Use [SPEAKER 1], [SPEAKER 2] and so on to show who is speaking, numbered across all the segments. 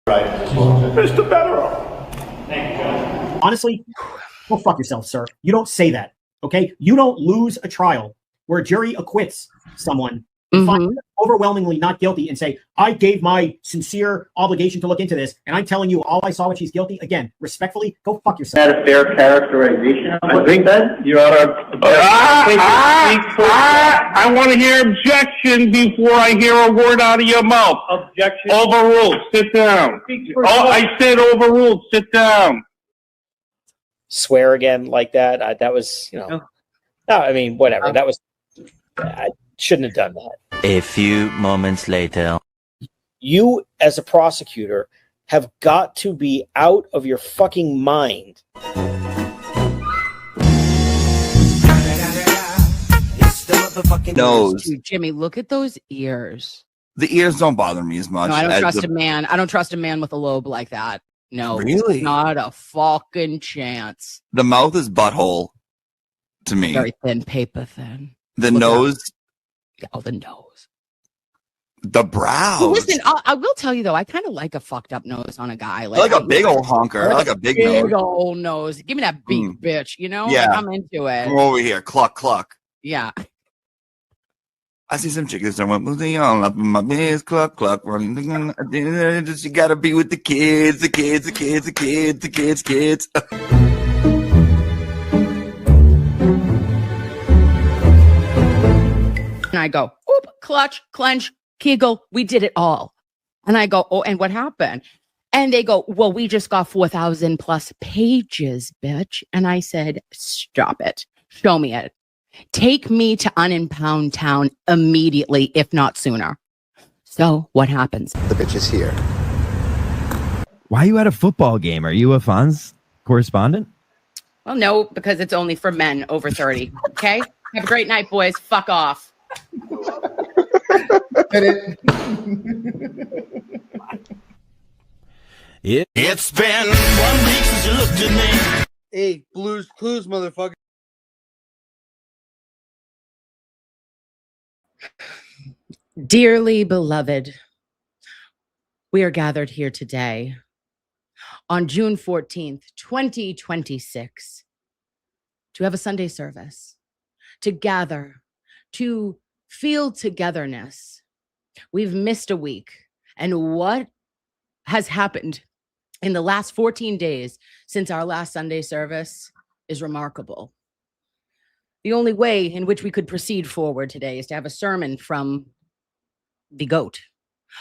[SPEAKER 1] Right. Mr. Bederow. Thank you, Judge.
[SPEAKER 2] Honestly, go fuck yourself, sir. You don't say that, okay? You don't lose a trial where a jury acquits someone and finds them overwhelmingly not guilty and say, I gave my sincere obligation to look into this, and I'm telling you all I saw when she's guilty. Again, respectfully, go fuck yourself.
[SPEAKER 1] Is that a fair characterization? I think that, Your Honor.
[SPEAKER 3] I want to hear objection before I hear a word out of your mouth.
[SPEAKER 1] Objection.
[SPEAKER 3] Overruled. Sit down. Oh, I said overruled. Sit down.
[SPEAKER 4] Swear again like that. That was, no, I mean, whatever. That was, I shouldn't have done that.
[SPEAKER 5] A few moments later.
[SPEAKER 4] You, as a prosecutor, have got to be out of your fucking mind.
[SPEAKER 5] Nose.
[SPEAKER 6] Dude, Jimmy, look at those ears.
[SPEAKER 5] The ears don't bother me as much.
[SPEAKER 6] No, I don't trust a man. I don't trust a man with a lobe like that. No,
[SPEAKER 5] really,
[SPEAKER 6] not a fucking chance.
[SPEAKER 5] The mouth is butthole to me.
[SPEAKER 6] Very thin, paper thin.
[SPEAKER 5] The nose.
[SPEAKER 6] Oh, the nose.
[SPEAKER 5] The brows.
[SPEAKER 6] Well, listen, I will tell you though, I kind of like a fucked up nose on a guy.
[SPEAKER 5] I like a big old honker. I like a big nose.
[SPEAKER 6] Big old nose. Give me that beak, bitch. You know?
[SPEAKER 5] Yeah.
[SPEAKER 6] Like, I'm into it.
[SPEAKER 5] Come over here. Cluck, cluck.
[SPEAKER 6] Yeah.
[SPEAKER 5] I see some chickens that went moving on up in my biz, cluck, cluck, running. You gotta be with the kids, the kids, the kids, the kids, the kids, kids.
[SPEAKER 6] And I go, oop, clutch, clench, kegel. We did it all. And I go, oh, and what happened? And they go, well, we just got 4,000 plus pages, bitch. And I said, stop it. Show me it. Take me to Unimpound Town immediately, if not sooner. So what happens?
[SPEAKER 7] The bitch is here.
[SPEAKER 8] Why are you at a football game? Are you a Fonz correspondent?
[SPEAKER 6] Well, no, because it's only for men over 30. Okay? Have a great night, boys. Fuck off.
[SPEAKER 3] It's been 1 week since you looked at me.
[SPEAKER 9] Hey, Blues Clues, motherfucker.
[SPEAKER 6] Dearly beloved, we are gathered here today on June 14th, 2026, to have a Sunday service, to gather, to feel togetherness. We've missed a week, and what has happened in the last 14 days since our last Sunday service is remarkable. The only way in which we could proceed forward today is to have a sermon from the GOAT,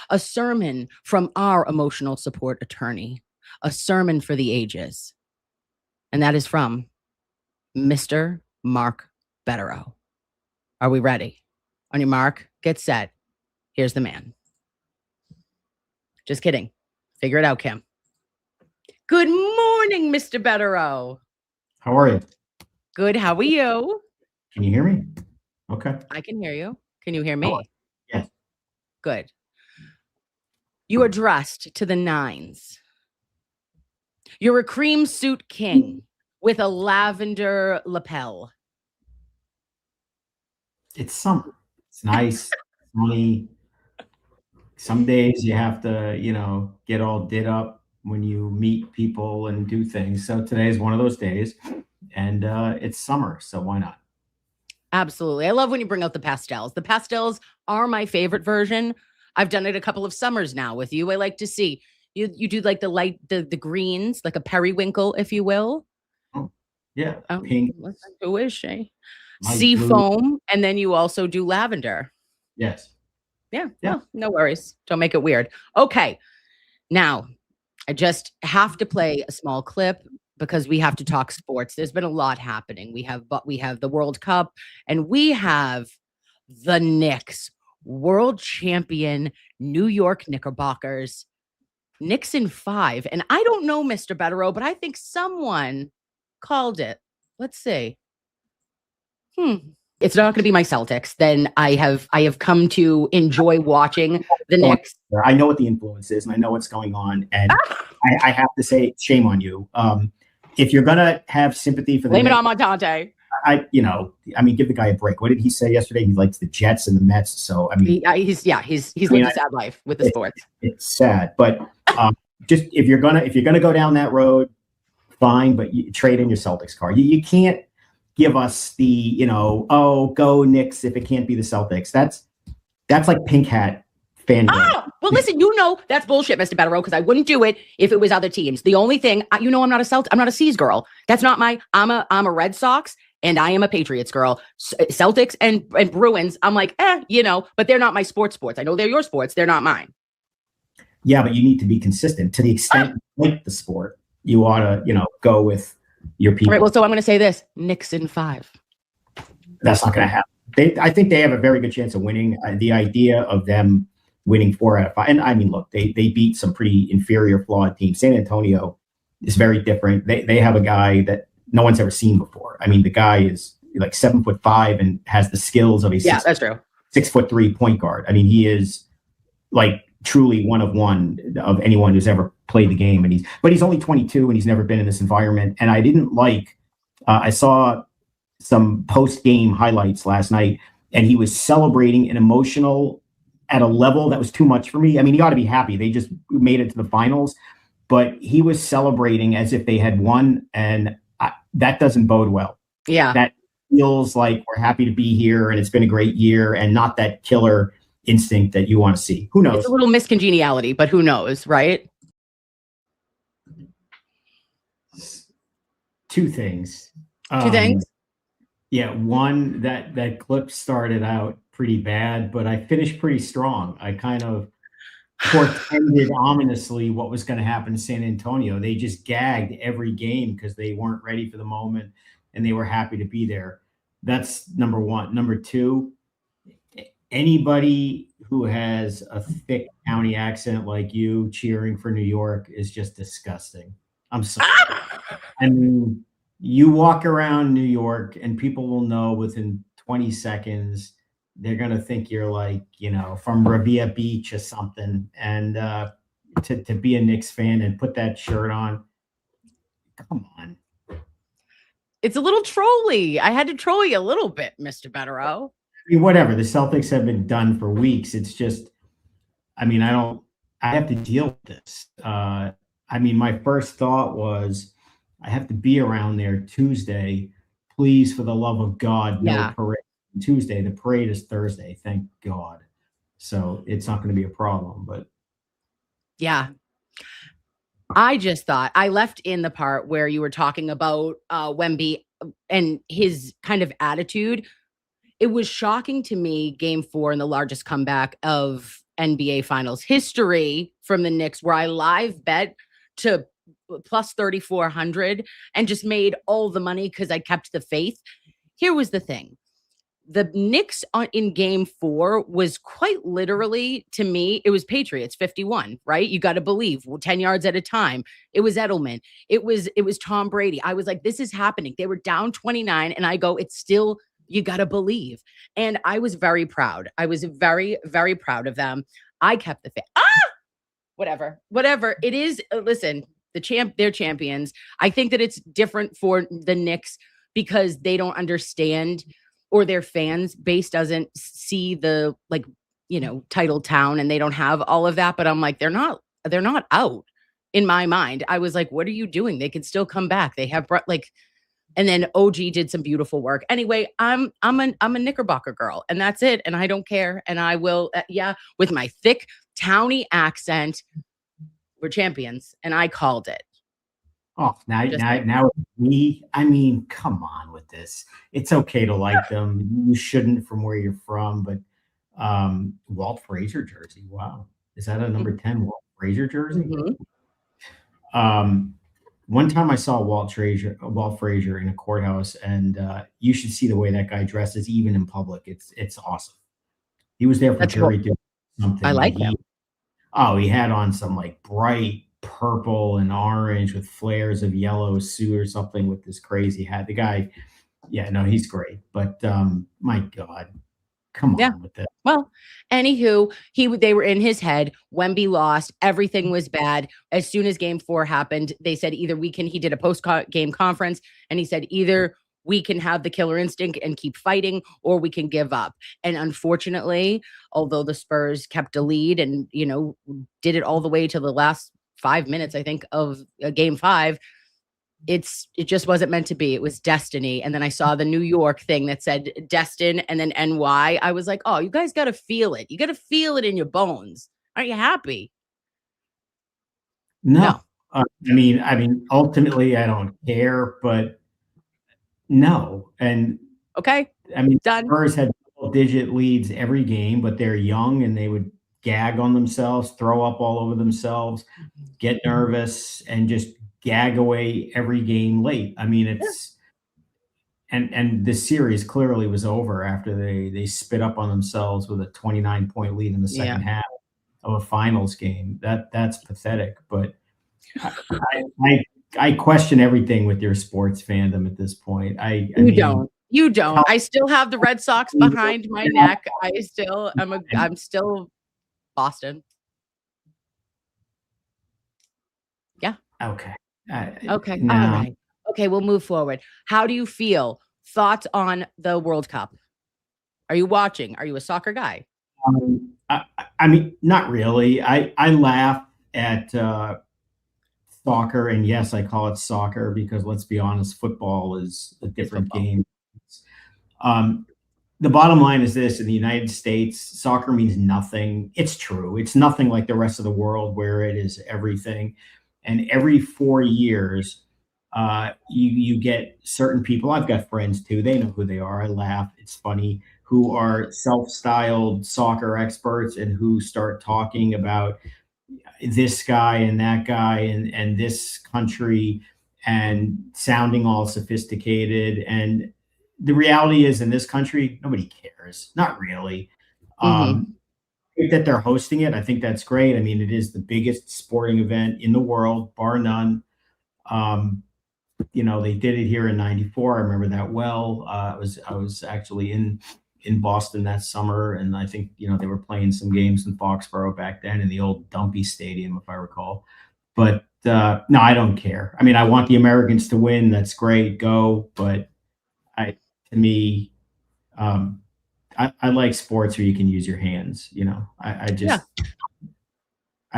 [SPEAKER 6] a sermon from our emotional support attorney, a sermon for the ages. And that is from Mr. Mark Bederow. Are we ready? On your mark, get set. Here's the man. Just kidding. Figure it out, Kim. Good morning, Mr. Bederow.
[SPEAKER 2] How are you?
[SPEAKER 6] Good. How are you?
[SPEAKER 2] Can you hear me? Okay.
[SPEAKER 6] I can hear you. Can you hear me?
[SPEAKER 2] Yes.
[SPEAKER 6] Good. You are dressed to the nines. You're a cream suit king with a lavender lapel.
[SPEAKER 2] It's summer. It's nice, sunny. Some days you have to, get all did up when you meet people and do things. So today is one of those days, and it's summer, so why not?
[SPEAKER 6] Absolutely. I love when you bring out the pastels. The pastels are my favorite version. I've done it a couple of summers now with you. I like to see you do like the light, the greens, like a periwinkle, if you will.
[SPEAKER 2] Oh, yeah. Pink.
[SPEAKER 6] Who is she?
[SPEAKER 2] Light
[SPEAKER 6] Sea
[SPEAKER 2] blue.
[SPEAKER 6] foam. And then you also do lavender.
[SPEAKER 2] Yes.
[SPEAKER 6] Yeah.
[SPEAKER 2] Yeah.
[SPEAKER 6] No worries. Don't make it weird. Okay. Now, I just have to play a small clip because we have to talk sports. There's been a lot happening. We have the World Cup, and we have the Knicks, world champion New York Knickerbockers. Knicks in 5. And I don't know, Mr. Bederow, but I think someone called it. Let's see. It's not going to be my Celtics. Then I have come to enjoy watching the Knicks.
[SPEAKER 2] I know what the influence is, and I know what's going on. And I have to say, shame on you. If you're gonna have sympathy for the
[SPEAKER 6] Blame it
[SPEAKER 2] Knicks,
[SPEAKER 6] on Montante.
[SPEAKER 2] give the guy a break. What did he say yesterday? He likes the Jets and the Mets. So
[SPEAKER 6] He's lived a sad life with the sports.
[SPEAKER 2] It's sad, but just if you're gonna go down that road, fine, but you trade in your Celtics card. You can't give us the go Knicks if it can't be the Celtics. That's like pink hat fan.
[SPEAKER 7] Oh, well, listen, that's bullshit, Mr. Bederow, because I wouldn't do it if it was other teams. The only thing, I'm not a C's girl. That's not I'm a Red Sox and I am a Patriots girl. Celtics and Bruins, I'm like, but they're not my sports. I know they're your sports. They're not mine.
[SPEAKER 2] Yeah, but you need to be consistent to the extent you like the sport. You ought to, go with your people.
[SPEAKER 7] All right, well, so I'm going to say this, Knicks in 5.
[SPEAKER 2] That's not going to happen. I think they have a very good chance of winning. The idea of them winning 4 out of 5. And I mean, look, they beat some pretty inferior, flawed teams. San Antonio is very different. They have a guy that no one's ever seen before. I mean, the guy is like 7'5" and has the skills of a
[SPEAKER 7] that's true.
[SPEAKER 2] 6'3" point guard. I mean, he is like truly one of one of anyone who's ever played the game. But he's only 22 and he's never been in this environment. And I didn't I saw some post-game highlights last night, and he was celebrating and emotional at a level that was too much for me. I mean, he ought to be happy. They just made it to the finals, but he was celebrating as if they had won, and that doesn't bode well.
[SPEAKER 7] Yeah.
[SPEAKER 2] That feels like we're happy to be here, and it's been a great year, and not that killer instinct that you want to see. Who knows?
[SPEAKER 7] It's a little miscongeniality, but who knows, right?
[SPEAKER 2] Two things. Yeah, one, that clip started out pretty bad, but I finished pretty strong. I kind of portended ominously what was going to happen in San Antonio. They just gagged every game because they weren't ready for the moment and they were happy to be there. That's number one. Number two, anybody who has a thick county accent like you cheering for New York is just disgusting. I'm sorry. I mean, you walk around New York and people will know within 20 seconds, they're going to think you're like, from Revere Beach or something. And to be a Knicks fan and put that shirt on, come on.
[SPEAKER 7] It's a little trolly. I had to troll you a little bit, Mr. Bederow.
[SPEAKER 2] I mean, whatever. The Celtics have been done for weeks. It's just, I have to deal with this. My first thought was, I have to be around there Tuesday. Please, for the love of God, no parade. Tuesday. The parade is Thursday. Thank God. So it's not going to be a problem. But
[SPEAKER 7] yeah, I just thought I left in the part where you were talking about Wemby and his kind of attitude. It was shocking to me, Game 4 in the largest comeback of NBA Finals history from the Knicks, where I live bet to plus 3,400 and just made all the money because I kept the faith. Here was the thing. The Knicks in Game 4 was quite literally, to me, it was Patriots 51, right? You got to believe 10 yards at a time. It was Edelman. It was Tom Brady. I was like, this is happening. They were down 29 and I go, it's still, you got to believe. And I was very proud. I was very, very proud of them. I kept the faith. Whatever. It is, listen, they're champions. I think that it's different for the Knicks because they don't understand, or their fans base doesn't see the title town, and they don't have all of that. But I'm like, they're not out in my mind. I was like, what are you doing? They can still come back. They have and then OG did some beautiful work. Anyway, I'm a Knickerbocker girl, and that's it. And I don't care. And I will, with my thick towny accent, we're champions, and I called it.
[SPEAKER 2] Oh, now me. I mean, come on with this. It's okay to like them. You shouldn't from where you're from, but Walt Frazier jersey. Wow, is that a number 10 Walt Frazier jersey?
[SPEAKER 7] Mm-hmm.
[SPEAKER 2] One time I saw Walt Frazier in a courthouse, and you should see the way that guy dresses, even in public. It's awesome. He was there for jury duty. Something.
[SPEAKER 7] I like him.
[SPEAKER 2] He had on some like bright purple and orange with flares of yellow suit or something with this crazy hat. The guy, he's great. But my God, come on with that.
[SPEAKER 7] Well, anywho, they were in his head. Wemby lost. Everything was bad. As soon as Game 4 happened, they said he did a post-game conference, and he said either we can have the killer instinct and keep fighting, or we can give up. And unfortunately, although the Spurs kept a lead and, did it all the way to the last 5 minutes, I think, of game 5. It just wasn't meant to be. It was destiny. And then I saw the New York thing that said Destin and then NY. I was like, oh, you guys got to feel it. You got to feel it in your bones. Aren't you happy?
[SPEAKER 2] No. I mean, ultimately, I don't care, but no. And
[SPEAKER 7] Okay.
[SPEAKER 2] I mean,
[SPEAKER 7] Done.
[SPEAKER 2] Spurs had double-digit leads every game, but they're young and they would gag on themselves, throw up all over themselves, get nervous, and just gag away every game late. I mean, it's and this series clearly was over after they spit up on themselves with a 29-point lead in the second half of a finals game. That's pathetic. But I question everything with your sports fandom at this point.
[SPEAKER 7] You don't. I still have the Red Sox behind my neck. I'm still Boston. Yeah.
[SPEAKER 2] Okay.
[SPEAKER 7] Okay.
[SPEAKER 2] No.
[SPEAKER 7] All right. Okay, we'll move forward. How do you feel? Thoughts on the World Cup? Are you watching? Are you a soccer guy?
[SPEAKER 2] I mean, not really. I laugh at soccer, and yes, I call it soccer because let's be honest, football is a different game. The bottom line is this: in the United States, soccer means nothing. It's true. It's nothing like the rest of the world where it is everything. And every 4 years, you get certain people. I've got friends too. They know who they are. I laugh. It's funny. Who are self-styled soccer experts and who start talking about this guy and that guy and this country and sounding all sophisticated. And the reality is, in this country, nobody cares. Not really. That they're hosting it, I think that's great. I mean, it is the biggest sporting event in the world, bar none. They did it here in '94. I remember that well. I was actually in Boston that summer, and I think they were playing some games in Foxborough back then in the old Dumpy Stadium, if I recall. But no, I don't care. I mean, I want the Americans to win. That's great, go. But to me, I like sports where you can use your hands. I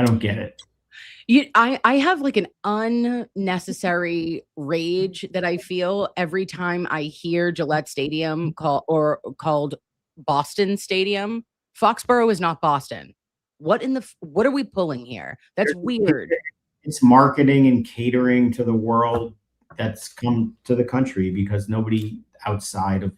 [SPEAKER 2] don't get it.
[SPEAKER 7] I have like an unnecessary rage that I feel every time I hear Gillette Stadium called Boston Stadium. Foxborough is not Boston. What are we pulling here? That's weird.
[SPEAKER 2] It's marketing and catering to the world that's come to the country because nobody outside of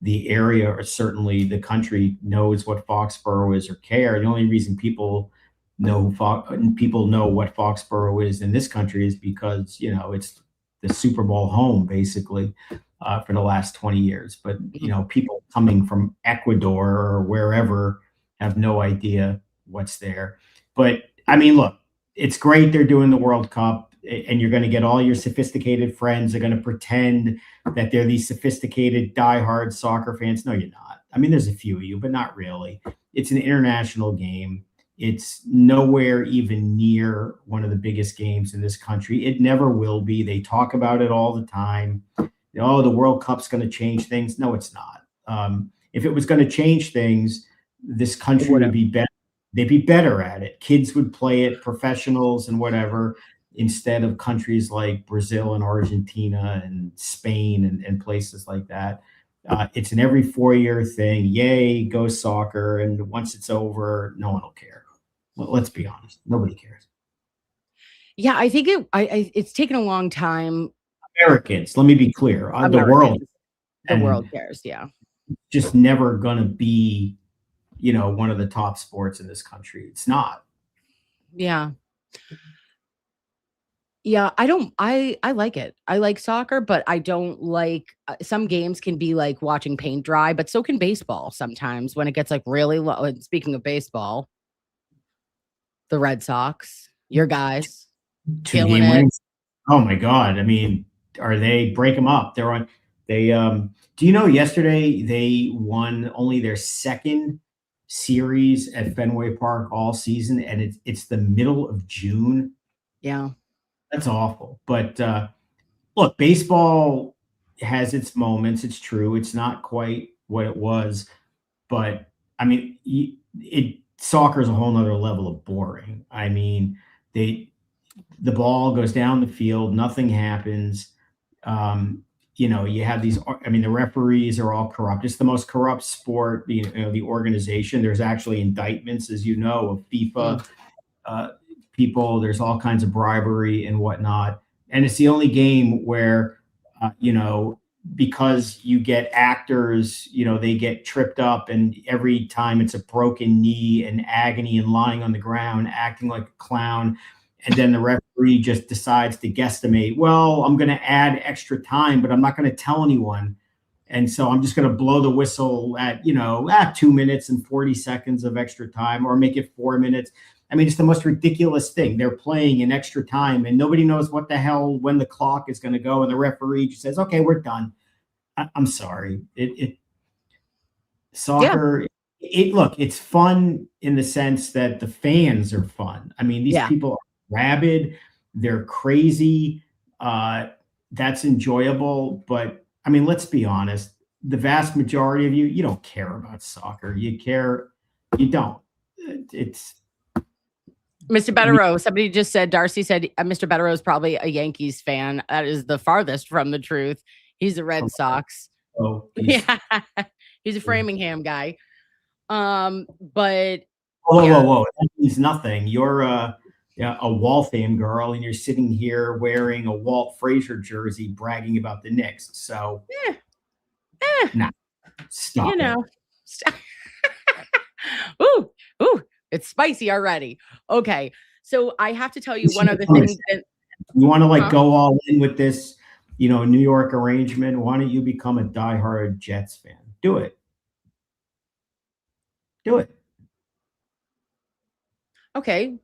[SPEAKER 2] the area or certainly the country knows what Foxborough is or care. The only reason people know what Foxborough is in this country is because it's the Super Bowl home basically for the last 20 years. But people coming from Ecuador or wherever have no idea what's there. But I mean, look, it's great they're doing the World Cup, and you're going to get all your sophisticated friends are going to pretend that they're these sophisticated diehard soccer fans. No, you're not. I mean, there's a few of you, but not really. It's an international game. It's nowhere even near one of the biggest games in this country. It never will be. They talk about it all the time. Oh, the World Cup's going to change things. No, it's not. If it was going to change things, this country would be better. They'd be better at it. Kids would play it, professionals and whatever, instead of countries like Brazil and Argentina and Spain and places like that. It's an every 4-year thing. Yay, go soccer. And once it's over, no one will care. Well, let's be honest. Nobody cares.
[SPEAKER 7] Yeah, I think it's taken a long time.
[SPEAKER 2] Americans, let me be clear. The
[SPEAKER 7] world cares. Yeah.
[SPEAKER 2] Just never going to be, one of the top sports in this country. It's not.
[SPEAKER 7] Yeah. Yeah, I like it. I like soccer, but I don't like some games can be like watching paint dry, but so can baseball sometimes when it gets like really low. And speaking of baseball, the Red Sox, your guys,
[SPEAKER 2] 2-game winning. Oh my God. I mean, break them up. Do you know yesterday they won only their second series at Fenway Park all season, and it's the middle of June.
[SPEAKER 7] Yeah.
[SPEAKER 2] That's awful. But look, baseball has its moments. It's true. It's not quite what it was. But, I mean, soccer is a whole nother level of boring. I mean, the ball goes down the field, nothing happens. You have these. I mean, the referees are all corrupt. It's the most corrupt sport. The organization. There's actually indictments, as you know, of FIFA people. There's all kinds of bribery and whatnot. And it's the only game where, because you get actors, they get tripped up, and every time it's a broken knee and agony and lying on the ground, acting like a clown. And then the referee just decides to guesstimate, well, I'm going to add extra time, but I'm not going to tell anyone. And so I'm just going to blow the whistle at 2 minutes and 40 seconds of extra time, or make it 4 minutes. I mean, it's the most ridiculous thing. They're playing in extra time, and nobody knows what the hell when the clock is going to go. And the referee just says, "Okay, we're done." I'm sorry. Soccer. Look, it's fun in the sense that the fans are fun. I mean, these people are rabid. They're crazy. That's enjoyable. But I mean, let's be honest. The vast majority of you don't care about soccer. You don't. It's
[SPEAKER 7] Mr. Bederow, somebody just said, Darcy said, Mr. Bederow is probably a Yankees fan. That is the farthest from the truth. He's a Red Sox.
[SPEAKER 2] Oh,
[SPEAKER 7] yeah. He's a Framingham guy. But
[SPEAKER 2] whoa. That means nothing. You're a Waltham girl, and you're sitting here wearing a Walt Frazier jersey, bragging about the Knicks. So, nah, stop.
[SPEAKER 7] Stop. Ooh, it's spicy already. Okay, so I have to tell you one other thing.
[SPEAKER 2] You want to go all in with this, New York arrangement? Why don't you become a diehard Jets fan? Do it.
[SPEAKER 7] Okay.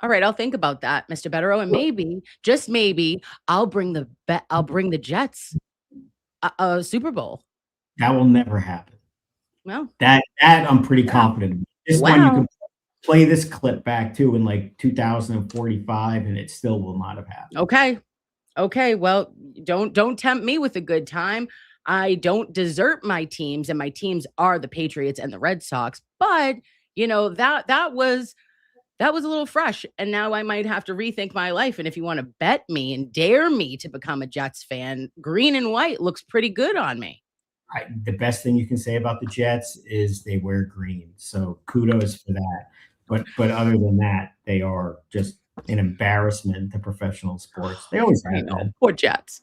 [SPEAKER 7] All right, I'll think about that, Mr. Bederow, and maybe, just maybe, I'll bring the Jets a Super Bowl.
[SPEAKER 2] That will never happen.
[SPEAKER 7] Well,
[SPEAKER 2] that I'm pretty confident. This one you can play this clip back to in 2045, and it still will not have happened.
[SPEAKER 7] Okay. Well, don't tempt me with a good time. I don't desert my teams, and my teams are the Patriots and the Red Sox. But that was a little fresh, and now I might have to rethink my life. And if you want to bet me and dare me to become a Jets fan, green and white looks pretty good on me.
[SPEAKER 2] The best thing you can say about the Jets is they wear green, so kudos for that. But other than that, they are just an embarrassment to professional sports. They always have been.
[SPEAKER 7] Poor Jets.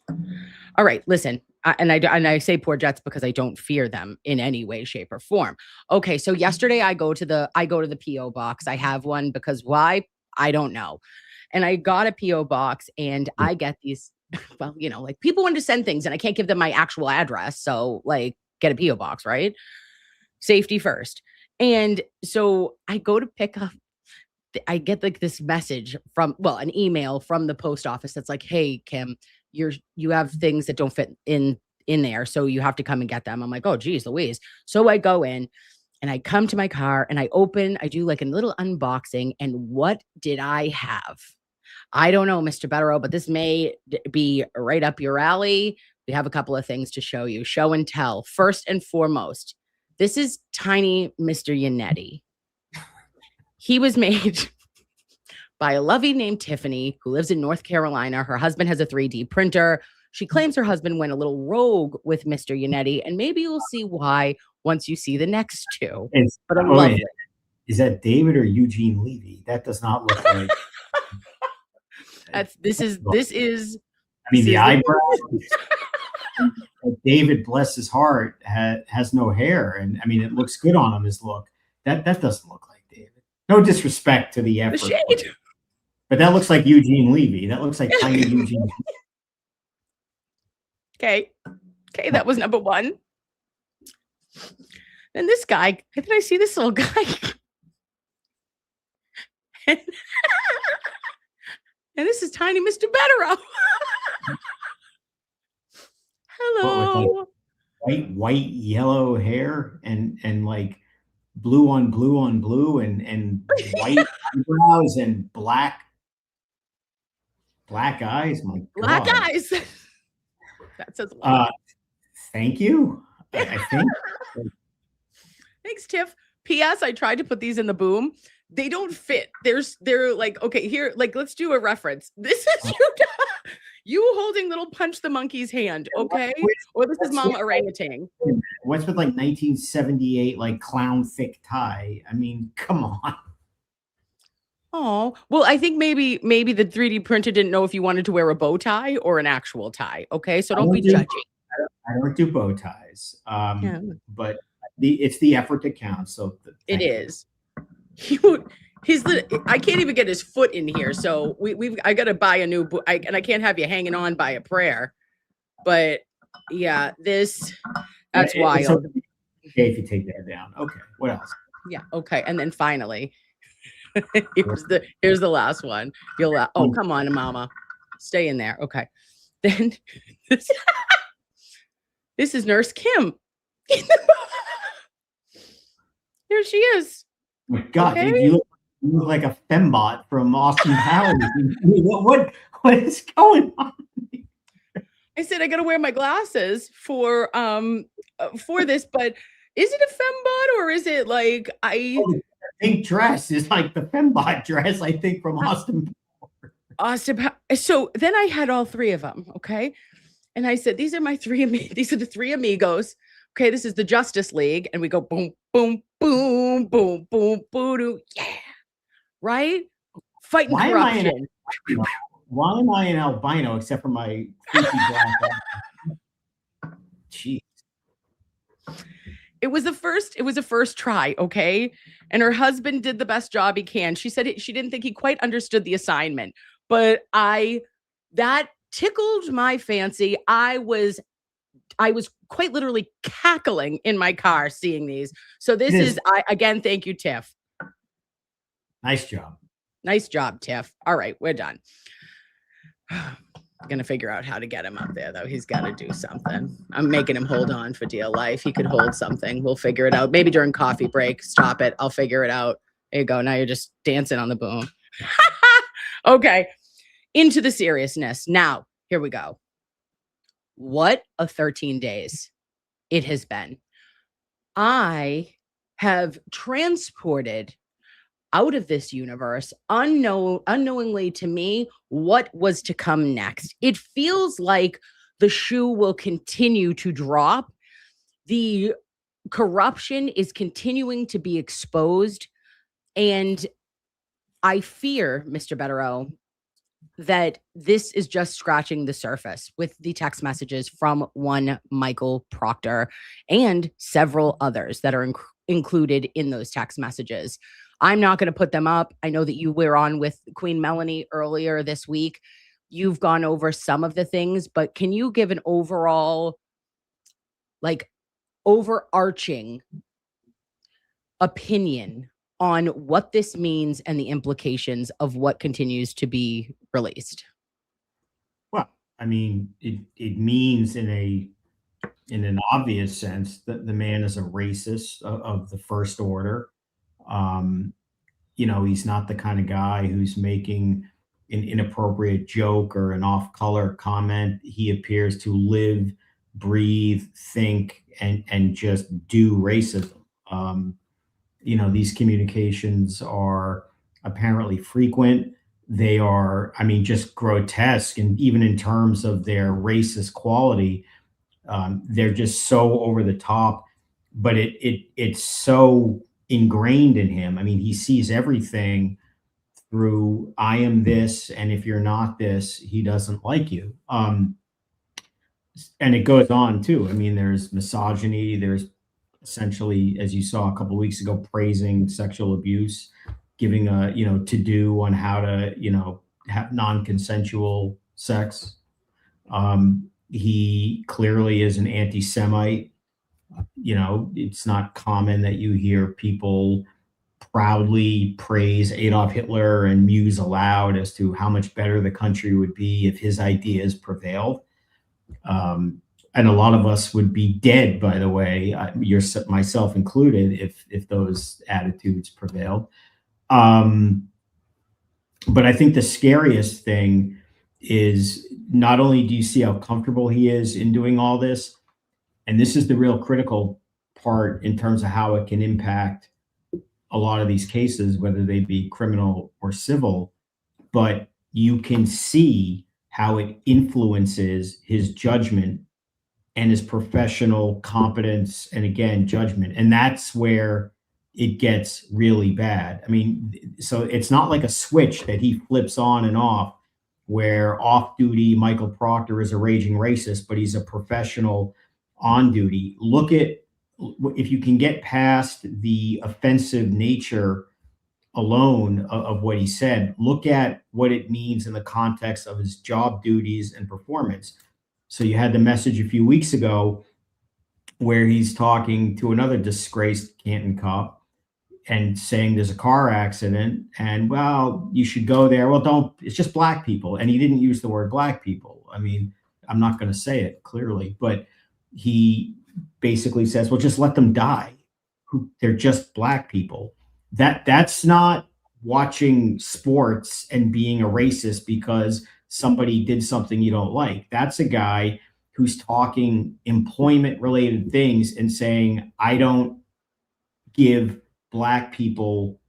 [SPEAKER 7] All right, listen, and I say poor Jets because I don't fear them in any way, shape, or form. Okay, so yesterday I go to the PO box. I have one because why? I don't know. And I got a PO box, and I get these. Well, people want to send things, and I can't give them my actual address, so get a PO box, right? Safety first. And so I go to pick up. I get this message an email from the post office that's like, "Hey, Kim, you have things that don't fit in there, so you have to come and get them." I'm like, "Oh, geez, Louise." So I go in, and I come to my car, and I do a little unboxing, and what did I have? I don't know, Mr. Bederow, but this may be right up your alley. We have a couple of things to show you. Show and tell. First and foremost, this is tiny Mr. Yannetti. He was made by a lovey named Tiffany, who lives in North Carolina. Her husband has a 3D printer. She claims her husband went a little rogue with Mr. Yannetti, and maybe you'll see why once you see the next two. But I love it.
[SPEAKER 2] Is that David or Eugene Levy? That does not look like.
[SPEAKER 7] This is.
[SPEAKER 2] I mean, the eyebrows. David, bless his heart, has no hair, and I mean, it looks good on him. His look that doesn't look like David. No disrespect to the effort, but that looks like Eugene Levy. That looks like tiny Eugene.
[SPEAKER 7] Okay, that was number one. And this guy, then I see this little guy. And this is tiny Mr. Bederow. Hello.
[SPEAKER 2] White, yellow hair and blue on blue and white eyebrows and black eyes. My God.
[SPEAKER 7] Black eyes. That says a lot.
[SPEAKER 2] Thank you. I think.
[SPEAKER 7] Thanks, Tiff. P.S. I tried to put these in the boom. they don't fit. They're like, okay, here, like, let's do a reference. This is you holding little Punch the Monkey's hand, okay? Or this is Mama Orangutan.
[SPEAKER 2] What's with like 1978 like clown thick tie? I mean, come on.
[SPEAKER 7] Oh, well, I think maybe the 3D printer didn't know if you wanted to wear a bow tie or an actual tie. Okay, so don't be judging.
[SPEAKER 2] I don't do bow ties.
[SPEAKER 7] Yeah.
[SPEAKER 2] But it's the effort that counts. So
[SPEAKER 7] It is. I can't even get his foot in here, so I got to buy a new and I can't have you hanging on by a prayer. But yeah, that's wild.
[SPEAKER 2] Okay, if you take that down. Okay, what else?
[SPEAKER 7] Yeah. Okay, and then finally, here's the last one. Oh, come on, Mama, stay in there. Okay, then this is Nurse Kim. Here she is.
[SPEAKER 2] Oh my God, okay. You look like a fembot from Austin Powers. what is going on?
[SPEAKER 7] I said I gotta wear my glasses for this, but is it a fembot or is it like
[SPEAKER 2] the pink dress is like the fembot dress, I think, from Austin
[SPEAKER 7] Powers. So then I had all three of them, okay? And I said, these are the three amigos. Okay, this is the Justice League, and we go boom, boom, boom, boom, boom, boom, yeah, right? Fighting corruption.
[SPEAKER 2] Why am I an albino except for my creepy black eye? Jeez.
[SPEAKER 7] It was a first try, okay? And her husband did the best job he can. She said she didn't think he quite understood the assignment, but that tickled my fancy. I was quite literally cackling in my car seeing these. So this is again, thank you, Tiff.
[SPEAKER 2] Nice job.
[SPEAKER 7] Nice job, Tiff. All right, we're done. I'm going to figure out how to get him up there, though. He's got to do something. I'm making him hold on for dear life. He could hold something. We'll figure it out. Maybe during coffee break. Stop it. I'll figure it out. There you go. Now you're just dancing on the boom. Okay. Into the seriousness. Now, here we go. What a 13 days it has been. I have transported out of this universe unknowingly to me what was to come next. It feels like the shoe will continue to drop. The corruption is continuing to be exposed. And I fear, Mr. Bederow, that this is just scratching the surface with the text messages from one Michael Proctor and several others that are included in those text messages. I'm not going to put them up. I know that you were on with Queen Melanie earlier this week. You've gone over some of the things, but can you give an overall, like, overarching opinion on what this means and the implications of what continues to be released?
[SPEAKER 2] Well, I mean, it means in an obvious sense that the man is a racist of the first order. He's not the kind of guy who's making an inappropriate joke or an off-color comment. He appears to live, breathe, think, and just do racism. These communications are apparently frequent. They are, just grotesque. And even in terms of their racist quality, they're just so over the top, but it's so ingrained in him. He sees everything through, I am this, and if you're not this, he doesn't like you. And it goes on too. There's misogyny, there's essentially, as you saw a couple of weeks ago, praising sexual abuse, giving a to-do on how to have non-consensual sex. He clearly is an anti-Semite. It's not common that you hear people proudly praise Adolf Hitler and muse aloud as to how much better the country would be if his ideas prevailed. And a lot of us would be dead, by the way, myself included, if those attitudes prevailed. But I think the scariest thing is not only do you see how comfortable he is in doing all this, and this is the real critical part in terms of how it can impact a lot of these cases, whether they be criminal or civil, but you can see how it influences his judgment and his professional competence and, again, judgment. And that's where it gets really bad. I mean, so it's not like a switch that he flips on and off, where off duty Michael Proctor is a raging racist, but he's a professional on duty. Look at, if you can get past the offensive nature alone of what he said, look at what it means in the context of his job duties and performance. So you had the message a few weeks ago where he's talking to another disgraced Canton cop and saying there's a car accident and, well, you should go there. Well, don't, it's just black people. And he didn't use the word black people. I mean, I'm not going to say it clearly, but he basically says, well, just let them die. They're just black people. That's not watching sports and being a racist because somebody did something you don't like. That's a guy who's talking employment related things and saying, I don't give black people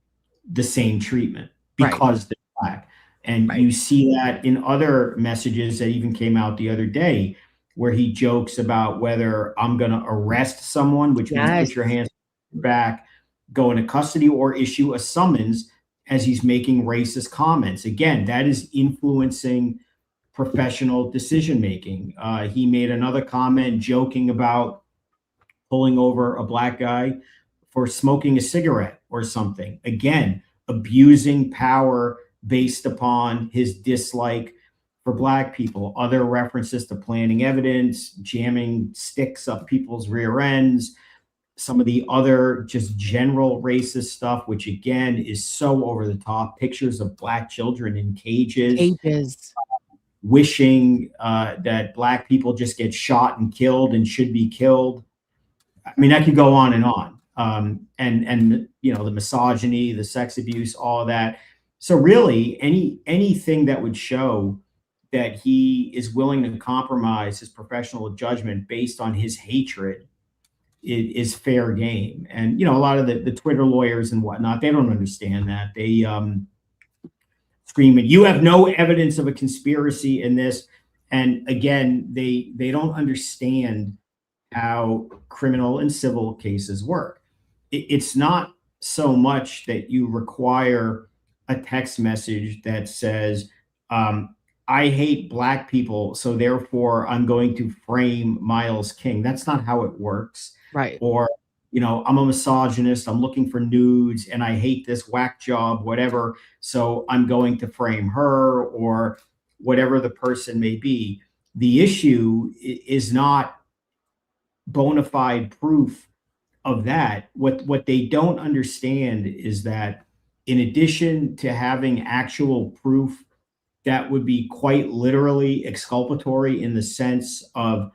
[SPEAKER 2] the same treatment because they're black. And you see that in other messages that even came out the other day, where he jokes about whether I'm going to arrest someone, which means put your hands back, go into custody, or issue a summons, as he's making racist comments. Again, that is influencing professional decision making. He made another comment joking about pulling over a black guy for smoking a cigarette or something. Again, abusing power based upon his dislike for black people. Other references to planting evidence, jamming sticks up people's rear ends, some of the other just general racist stuff, which again is so over the top. Pictures of black children in cages. Wishing that black people just get shot and killed and should be killed. I mean, I could go on and on. And you know, the misogyny, the sex abuse, all of that. So really, anything that would show that he is willing to compromise his professional judgment based on his hatred is fair game. And you know, a lot of the Twitter lawyers and whatnot, they don't understand that. They screaming, you have no evidence of a conspiracy in this. And again, they don't understand how criminal and civil cases work. It's not so much that you require a text message that says, I hate black people, so therefore I'm going to frame Miles King. That's not how it works.
[SPEAKER 6] Right.
[SPEAKER 2] Or, you know, I'm a misogynist, I'm looking for nudes, and I hate this whack job, whatever, so I'm going to frame her, or whatever the person may be. The issue is not bona fide proof of that. What they don't understand is that in addition to having actual proof that would be quite literally exculpatory in the sense of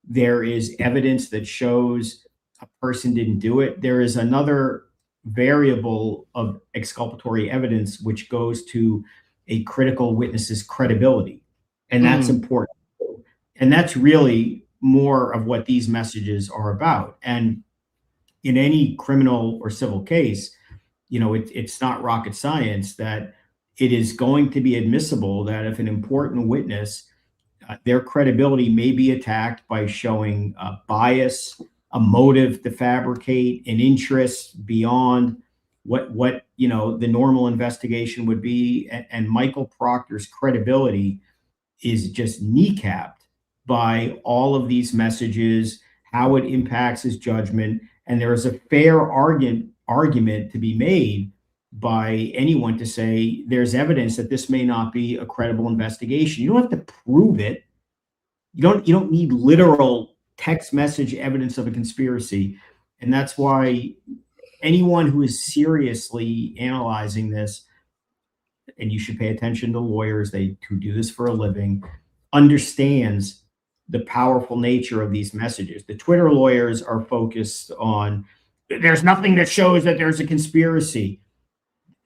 [SPEAKER 2] there is evidence that shows a person didn't do it, there is another variable of exculpatory evidence which goes to a critical witness's credibility. And that's important. And that's really more of what these messages are about. And in any criminal or civil case, you know, it's not rocket science that it is going to be admissible that if an important witness, their credibility may be attacked by showing bias, a motive to fabricate, an interest beyond what you know the normal investigation would be, and Michael Proctor's credibility is just kneecapped by all of these messages, how it impacts his judgment, and there is a fair argument to be made by anyone to say there's evidence that this may not be a credible investigation. You don't have to prove it. You don't need literal text message evidence of a conspiracy. And that's why anyone who is seriously analyzing this, and you should pay attention to lawyers who do this for a living, understands the powerful nature of these messages. The Twitter lawyers are focused on, there's nothing that shows that there's a conspiracy.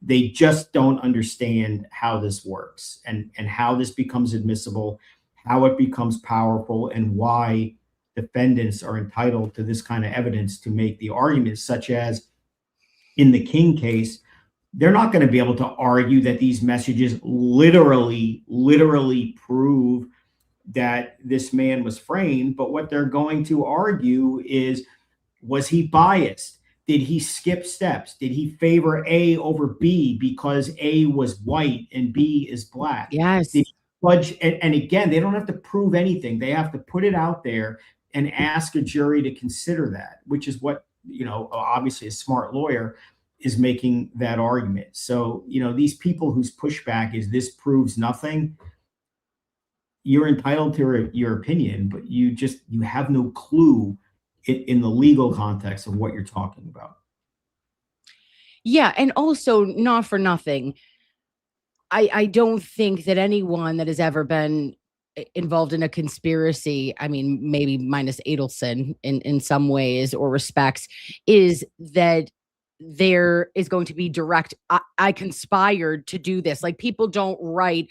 [SPEAKER 2] They just don't understand how this works and how this becomes admissible, how it becomes powerful, and why defendants are entitled to this kind of evidence to make the arguments, such as in the King case, they're not going to be able to argue that these messages literally prove that this man was framed. But what they're going to argue is, was he biased? Did he skip steps? Did he favor A over B because A was white and B is black?
[SPEAKER 6] Yes.
[SPEAKER 2] Did he fudge? And again, they don't have to prove anything. They have to put it out there and ask a jury to consider that, which is what, obviously a smart lawyer is making that argument. So, these people whose pushback is this proves nothing, you're entitled to your opinion, but you have no clue in the legal context of what you're talking about.
[SPEAKER 6] Yeah. And also, not for nothing, I don't think that anyone that has ever been involved in a conspiracy, I mean, maybe minus Adelson in some ways or respects, is that there is going to be direct, I conspired to do this. Like, people don't write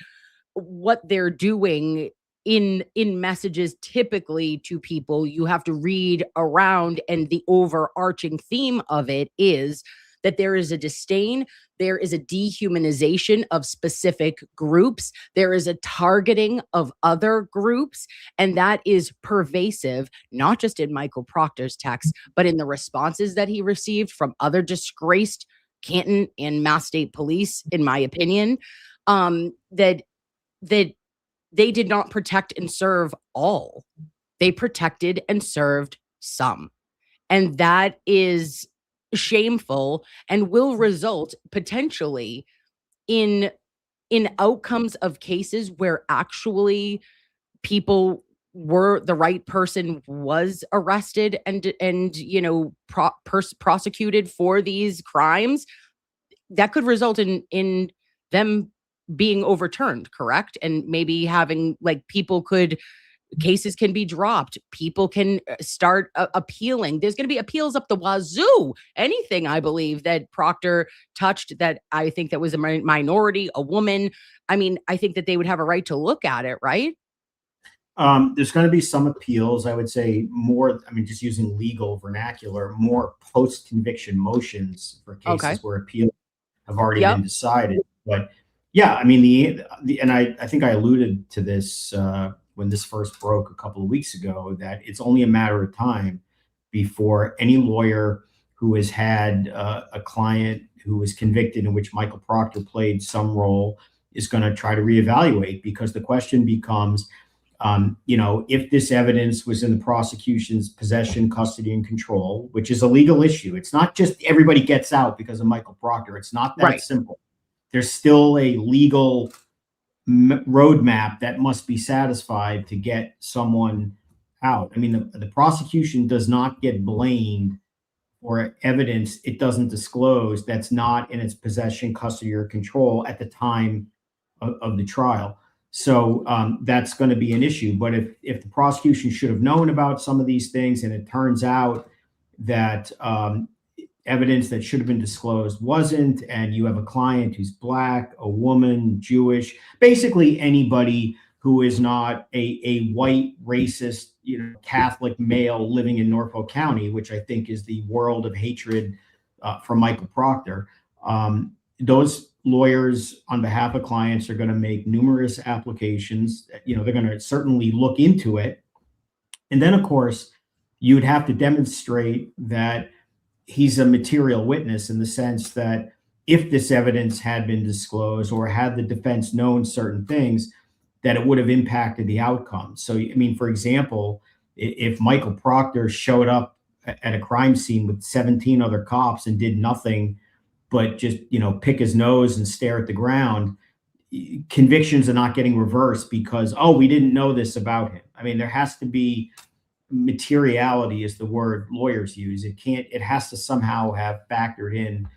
[SPEAKER 6] what they're doing in messages typically to people. You have to read around, and the overarching theme of it is that there is a disdain, there is a dehumanization of specific groups, there is a targeting of other groups, and that is pervasive, not just in Michael Proctor's text, but in the responses that he received from other disgraced Canton and Mass State Police, in my opinion, that they did not protect and serve all. They protected and served some. And that is shameful and will result potentially in outcomes of cases where actually people were, the right person was arrested and prosecuted for these crimes. That could result in them being overturned, correct? And maybe having, like, cases can be dropped. People can start appealing. There's going to be appeals up the wazoo. Anything, I believe, that Proctor touched that I think that was a minority, a woman, I mean, I think that they would have a right to look at it, right?
[SPEAKER 2] There's going to be some appeals, I would say more, just using legal vernacular, more post-conviction motions for cases where appeals have already been decided. But yeah, and I think I alluded to this when this first broke a couple of weeks ago, that it's only a matter of time before any lawyer who has had a client who was convicted in which Michael Proctor played some role is going to try to reevaluate, because the question becomes, if this evidence was in the prosecution's possession, custody, and control, which is a legal issue. It's not just everybody gets out because of Michael Proctor. It's not that simple. There's still a legal roadmap that must be satisfied to get someone out. The prosecution does not get blamed for evidence it doesn't disclose that's not in its possession, custody, or control at the time of the trial. So that's going to be an issue. But if the prosecution should have known about some of these things, and it turns out that evidence that should have been disclosed wasn't, and you have a client who's Black, a woman, Jewish, basically anybody who is not a white, racist, Catholic male living in Norfolk County, which I think is the world of hatred for Michael Proctor, those lawyers on behalf of clients are going to make numerous applications. They're going to certainly look into it. And then, of course, you'd have to demonstrate that he's a material witness, in the sense that if this evidence had been disclosed, or had the defense known certain things, that it would have impacted the outcome. So, for example, if Michael Proctor showed up at a crime scene with 17 other cops and did nothing but just, pick his nose and stare at the ground, convictions are not getting reversed because, we didn't know this about him. There has to be materiality, is the word lawyers use. It has to somehow have factored in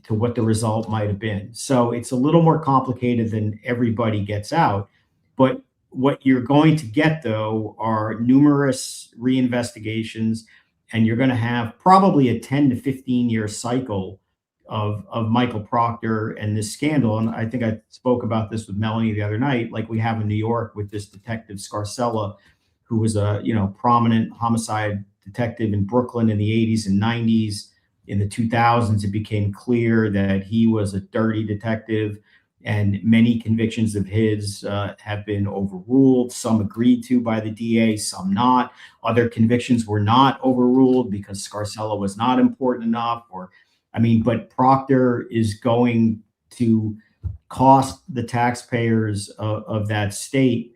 [SPEAKER 2] to what the result might have been. So it's a little more complicated than everybody gets out. But what you're going to get, though, are numerous reinvestigations, and you're going to have probably a 10 to 15 year cycle of Michael Proctor and this scandal. And I think I spoke about this with Melanie the other night, like we have in New York with this detective Scarcella, who was a prominent homicide detective in Brooklyn in the 80s and 90s, In the 2000s, it became clear that he was a dirty detective, and many convictions of his have been overruled. Some agreed to by the DA, some not. Other convictions were not overruled because Scarcella was not important enough. But Proctor is going to cost the taxpayers of that state.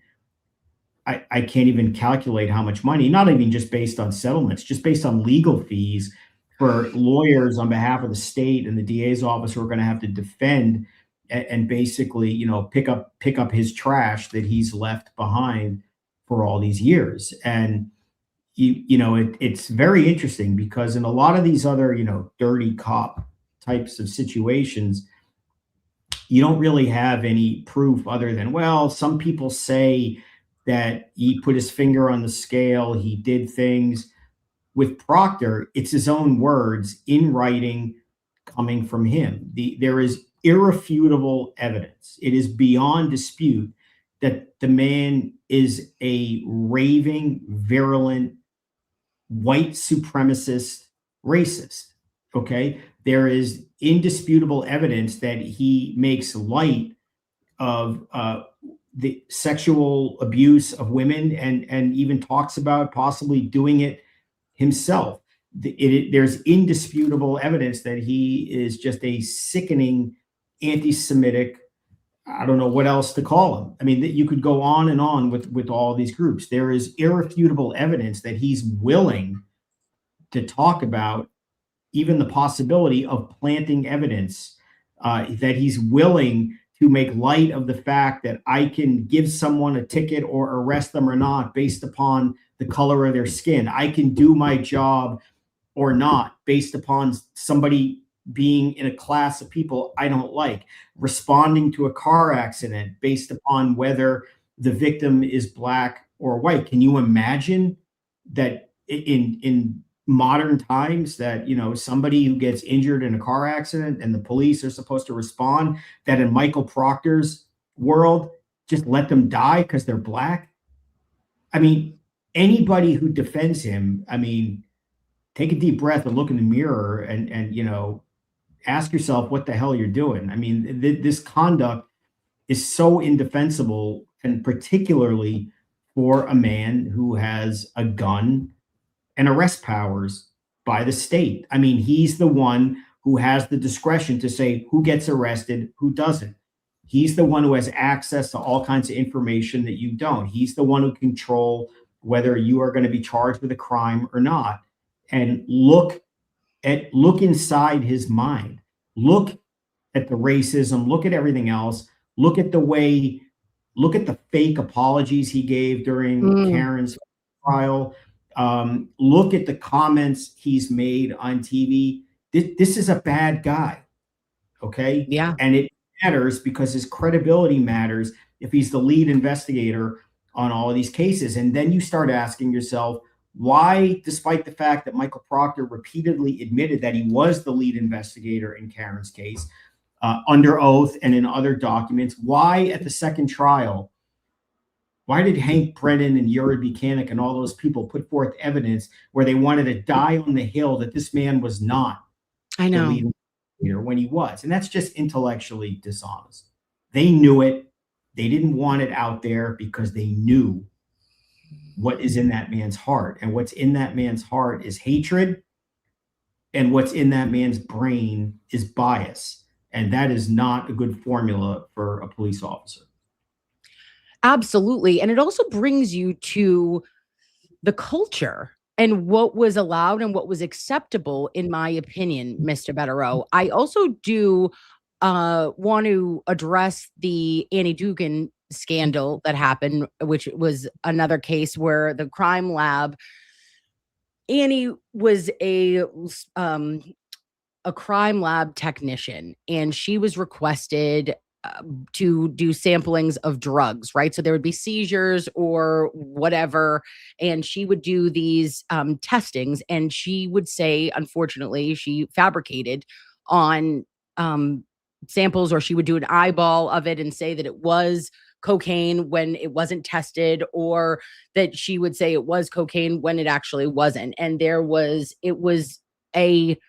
[SPEAKER 2] I can't even calculate how much money, not even just based on settlements, just based on legal fees for lawyers on behalf of the state and the DA's office who are going to have to defend and basically, pick up his trash that he's left behind for all these years. And it's very interesting because in a lot of these other, dirty cop types of situations, you don't really have any proof other than, well, some people say that he put his finger on the scale, he did things. With Proctor, it's his own words in writing coming from him. There is irrefutable evidence. It is beyond dispute that the man is a raving, virulent, white supremacist racist. Okay. There is indisputable evidence that he makes light of the sexual abuse of women and even talks about possibly doing it himself. There's indisputable evidence that he is just a sickening anti-Semitic. I don't know what else to call him. I mean, you could go on and on with all these groups. There is irrefutable evidence that he's willing to talk about even the possibility of planting evidence, that he's willing to make light of the fact that I can give someone a ticket or arrest them or not based upon the color of their skin. I can do my job or not based upon somebody being in a class of people I don't like, responding to a car accident based upon whether the victim is black or white. Can you imagine that in modern times that, somebody who gets injured in a car accident and the police are supposed to respond, that in Michael Proctor's world, just let them die because they're black? I mean, anybody who defends him, take a deep breath and look in the mirror and ask yourself what the hell you're doing. I mean, this conduct is so indefensible, and particularly for a man who has a gun and arrest powers by the state. I mean, he's the one who has the discretion to say who gets arrested, who doesn't. He's the one who has access to all kinds of information that you don't. He's the one who control whether you are going to be charged with a crime or not. And look inside his mind. Look at the racism, look at everything else, look at the fake apologies he gave during Karen's trial. Look at the comments he's made on TV. This is a bad guy. Okay.
[SPEAKER 7] Yeah.
[SPEAKER 2] And it matters because his credibility matters if he's the lead investigator on all of these cases. And then you start asking yourself, why, despite the fact that Michael Proctor repeatedly admitted that he was the lead investigator in Karen's case, under oath and in other documents, why at the second trial, why did Hank Brennan and Yuri Buchanan and all those people put forth evidence where they wanted to die on the hill that this man was not
[SPEAKER 7] I know.
[SPEAKER 2] the lead investigator when he was? And that's just intellectually dishonest. They knew it. They didn't want it out there because they knew what is in that man's heart. And what's in that man's heart is hatred. And what's in that man's brain is bias. And that is not a good formula for a police officer.
[SPEAKER 7] Absolutely. And it also brings you to the culture and what was allowed and what was acceptable, in my opinion, Mr. Bederow. I also do want to address the Annie Dugan scandal that happened, which was another case where the crime lab, Annie was a crime lab technician, and she was requested to do samplings of drugs, right? So there would be seizures or whatever, and she would do these testings, and she would say, unfortunately, she fabricated on samples, or she would do an eyeball of it and say that it was cocaine when it wasn't tested, or that she would say it was cocaine when it actually wasn't. And it was a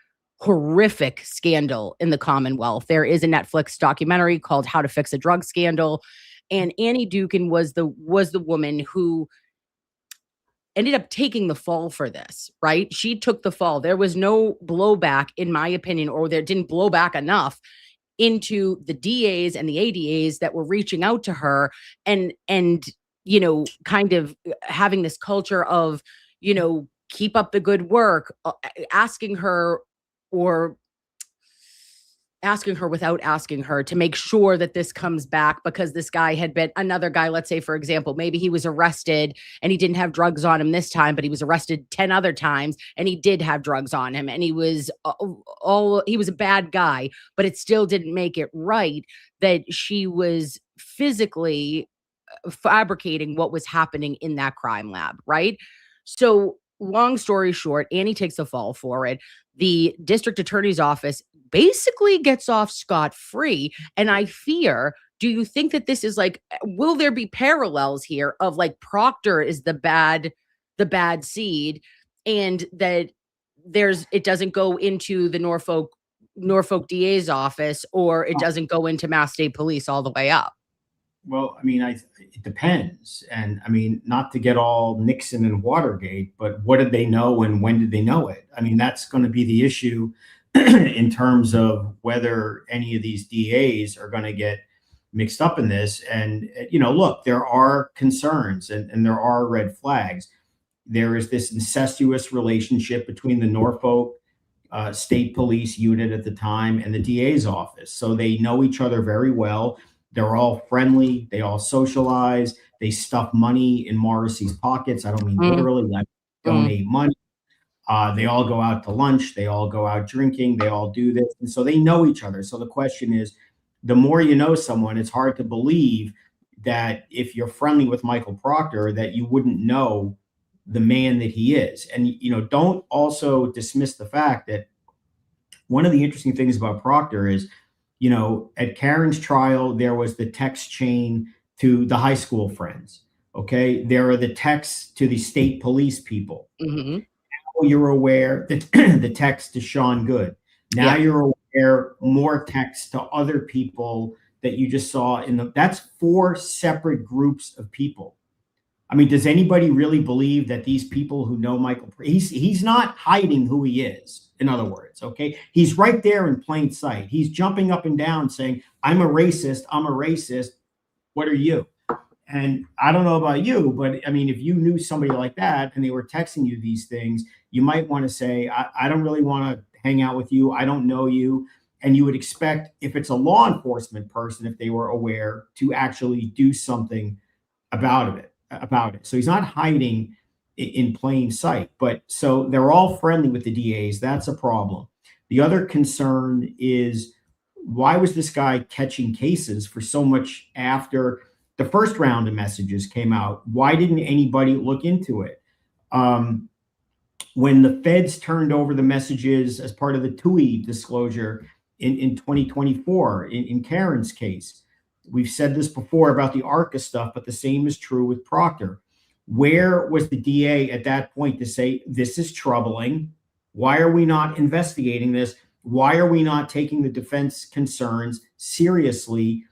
[SPEAKER 7] horrific scandal in the Commonwealth. There is a Netflix documentary called How to Fix a Drug Scandal, and Annie Dukin was the woman who ended up taking the fall for this, right? She took the fall. There was no blowback, in my opinion, or there didn't blow back enough into the DAs and the ADAs that were reaching out to her and kind of having this culture of, keep up the good work, asking her without asking her to make sure that this comes back, because this guy had been another guy. Let's say, for example, maybe he was arrested and he didn't have drugs on him this time, but he was arrested 10 other times and he did have drugs on him, and he was he was a bad guy, but it still didn't make it right that she was physically fabricating what was happening in that crime lab, right? So long story short, Annie takes the fall for it. The district attorney's office basically gets off scot-free. And I fear, do you think that this is like, will there be parallels here of like Proctor is the bad seed, and that it doesn't go into the Norfolk DA's office, or it doesn't go into Mass State Police all the way up?
[SPEAKER 2] Well, I mean, it depends. And I mean, not to get all Nixon and Watergate, but what did they know and when did they know it? I mean, that's going to be the issue in terms of whether any of these DAs are going to get mixed up in this. And, look, there are concerns and there are red flags. There is this incestuous relationship between the Norfolk State Police unit at the time and the DA's office. So they know each other very well. They're all friendly. They all socialize. They stuff money in Morrissey's pockets. I don't mean literally, like donate money. They all go out to lunch. They all go out drinking. They all do this. And so they know each other. So the question is, the more you know someone, it's hard to believe that if you're friendly with Michael Proctor, that you wouldn't know the man that he is. And, don't also dismiss the fact that one of the interesting things about Proctor is, at Karen's trial, there was the text chain to the high school friends. Okay. There are the texts to the state police people.
[SPEAKER 7] Mm-hmm.
[SPEAKER 2] Now you're aware that the text to Sean Good. Now you're aware more texts to other people that you just saw that's 4 separate groups of people. I mean, does anybody really believe that these people who know Michael, he's not hiding who he is? In other words, okay, he's right there in plain sight. He's jumping up and down saying, I'm a racist. I'm a racist. What are you? And I don't know about you, but I mean, if you knew somebody like that and they were texting you these things, you might want to say, I don't really want to hang out with you. I don't know you. And you would expect, if it's a law enforcement person, if they were aware, to actually do something about it. So he's not hiding in plain sight. But so they're all friendly with the DAs. That's a problem. The other concern is, why was this guy catching cases for so much after the first round of messages came out? Why didn't anybody look into it? When the feds turned over the messages as part of the TUI disclosure in 2024, in Karen's case, we've said this before about the ARCA stuff, but the same is true with Proctor. Where was the DA at that point to say, this is troubling? Why are we not investigating this? Why are we not taking the defense concerns seriously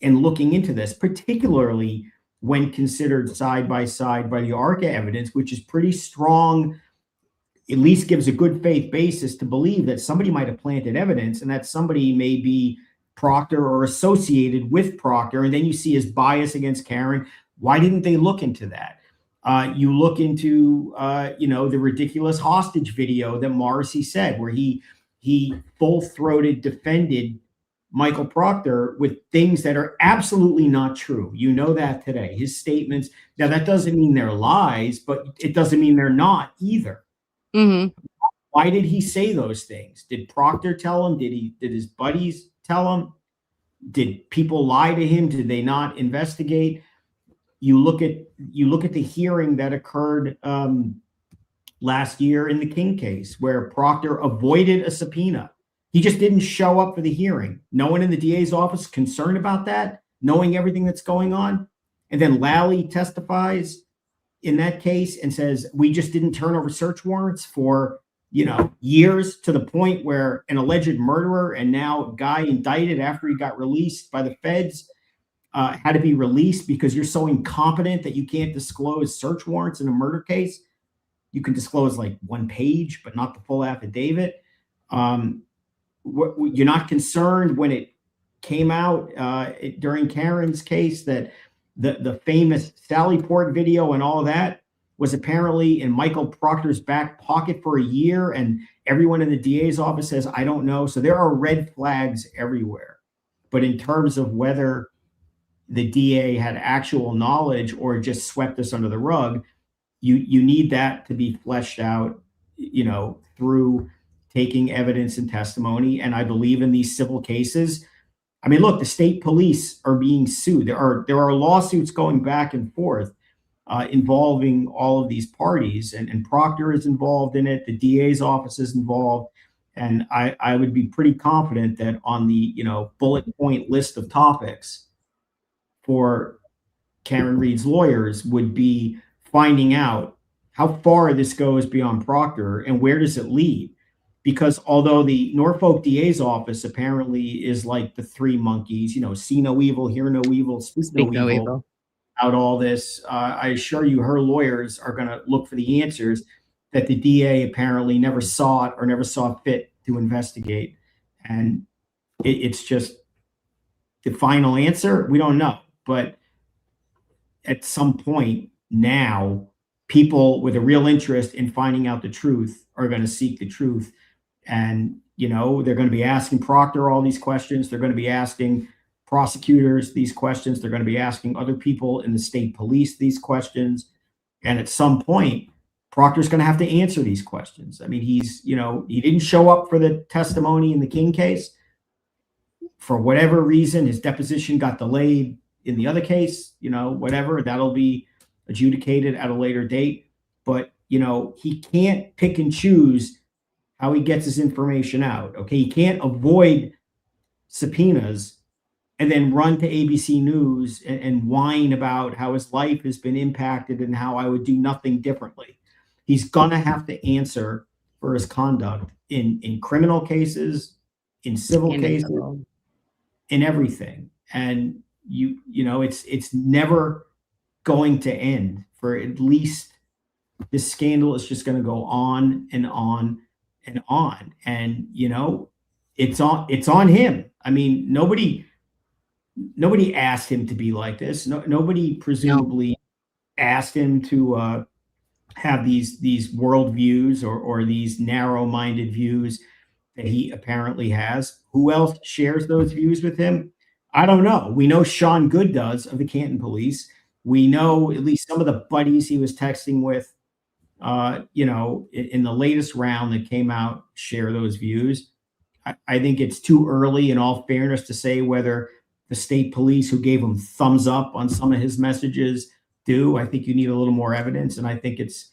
[SPEAKER 2] and looking into this, particularly when considered side by side by the ARCA evidence, which is pretty strong, at least gives a good faith basis to believe that somebody might have planted evidence and that somebody may be Proctor or associated with Proctor. And then you see his bias against Karen. Why didn't they look into that? You look into, the ridiculous hostage video that Morrissey said, where he full-throated defended Michael Proctor with things that are absolutely not true. You know that today. His statements, now that doesn't mean they're lies, but it doesn't mean they're not either.
[SPEAKER 7] Mm-hmm.
[SPEAKER 2] Why did he say those things? Did Proctor tell him? Did his buddies tell him? Did people lie to him? Did they not investigate? You look at the hearing that occurred last year in the King case, where Proctor avoided a subpoena. He just didn't show up for the hearing. No one in the DA's office concerned about that, knowing everything that's going on. And then Lally testifies in that case and says, we just didn't turn over search warrants for years, to the point where an alleged murderer and now guy indicted after he got released by the feds had to be released because you're so incompetent that you can't disclose search warrants in a murder case. You can disclose like one page, but not the full affidavit. You're not concerned when it came out during Karen's case that the famous Sallyport video and all of that was apparently in Michael Proctor's back pocket for a year, and everyone in the DA's office says, I don't know. So there are red flags everywhere. But in terms of whether the DA had actual knowledge or just swept this under the rug, you need that to be fleshed out, through taking evidence and testimony. And I believe in these civil cases. I mean, look, the state police are being sued. There are lawsuits going back and forth involving all of these parties, and Proctor is involved in it. The DA's office is involved. And I would be pretty confident that on the, bullet point list of topics for Karen Reed's lawyers would be finding out how far this goes beyond Proctor and where does it lead. Because although the Norfolk DA's office apparently is like the three monkeys, see no evil, hear no evil, speak no evil out all this, I assure you her lawyers are going to look for the answers that the DA apparently never saw it or never saw fit to investigate. And it's just the final answer. We don't know. But at some point now, people with a real interest in finding out the truth are going to seek the truth. And, they're going to be asking Proctor all these questions. They're going to be asking prosecutors these questions. They're going to be asking other people in the state police these questions. And at some point, Proctor's going to have to answer these questions. I mean, he didn't show up for the testimony in the King case. For whatever reason, his deposition got delayed in the other case, whatever, that'll be adjudicated at a later date. But, he can't pick and choose how he gets his information out. Okay. He can't avoid subpoenas and then run to ABC News and whine about how his life has been impacted and how I would do nothing differently. He's going to have to answer for his conduct in criminal cases, in civil cases, in everything. And it's never going to end. For at least this scandal is just going to go on and on and on. And it's on him. I mean, nobody asked him to be like this. Nobody presumably asked him to have these world views or these narrow-minded views that he apparently has. Who else shares those views with him? I don't know. We know Sean Good does, of the Canton Police. We know at least some of the buddies he was texting with, in the latest round that came out, share those views. I think it's too early, in all fairness, to say whether the state police who gave him thumbs up on some of his messages do. I think you need a little more evidence. And I think it's,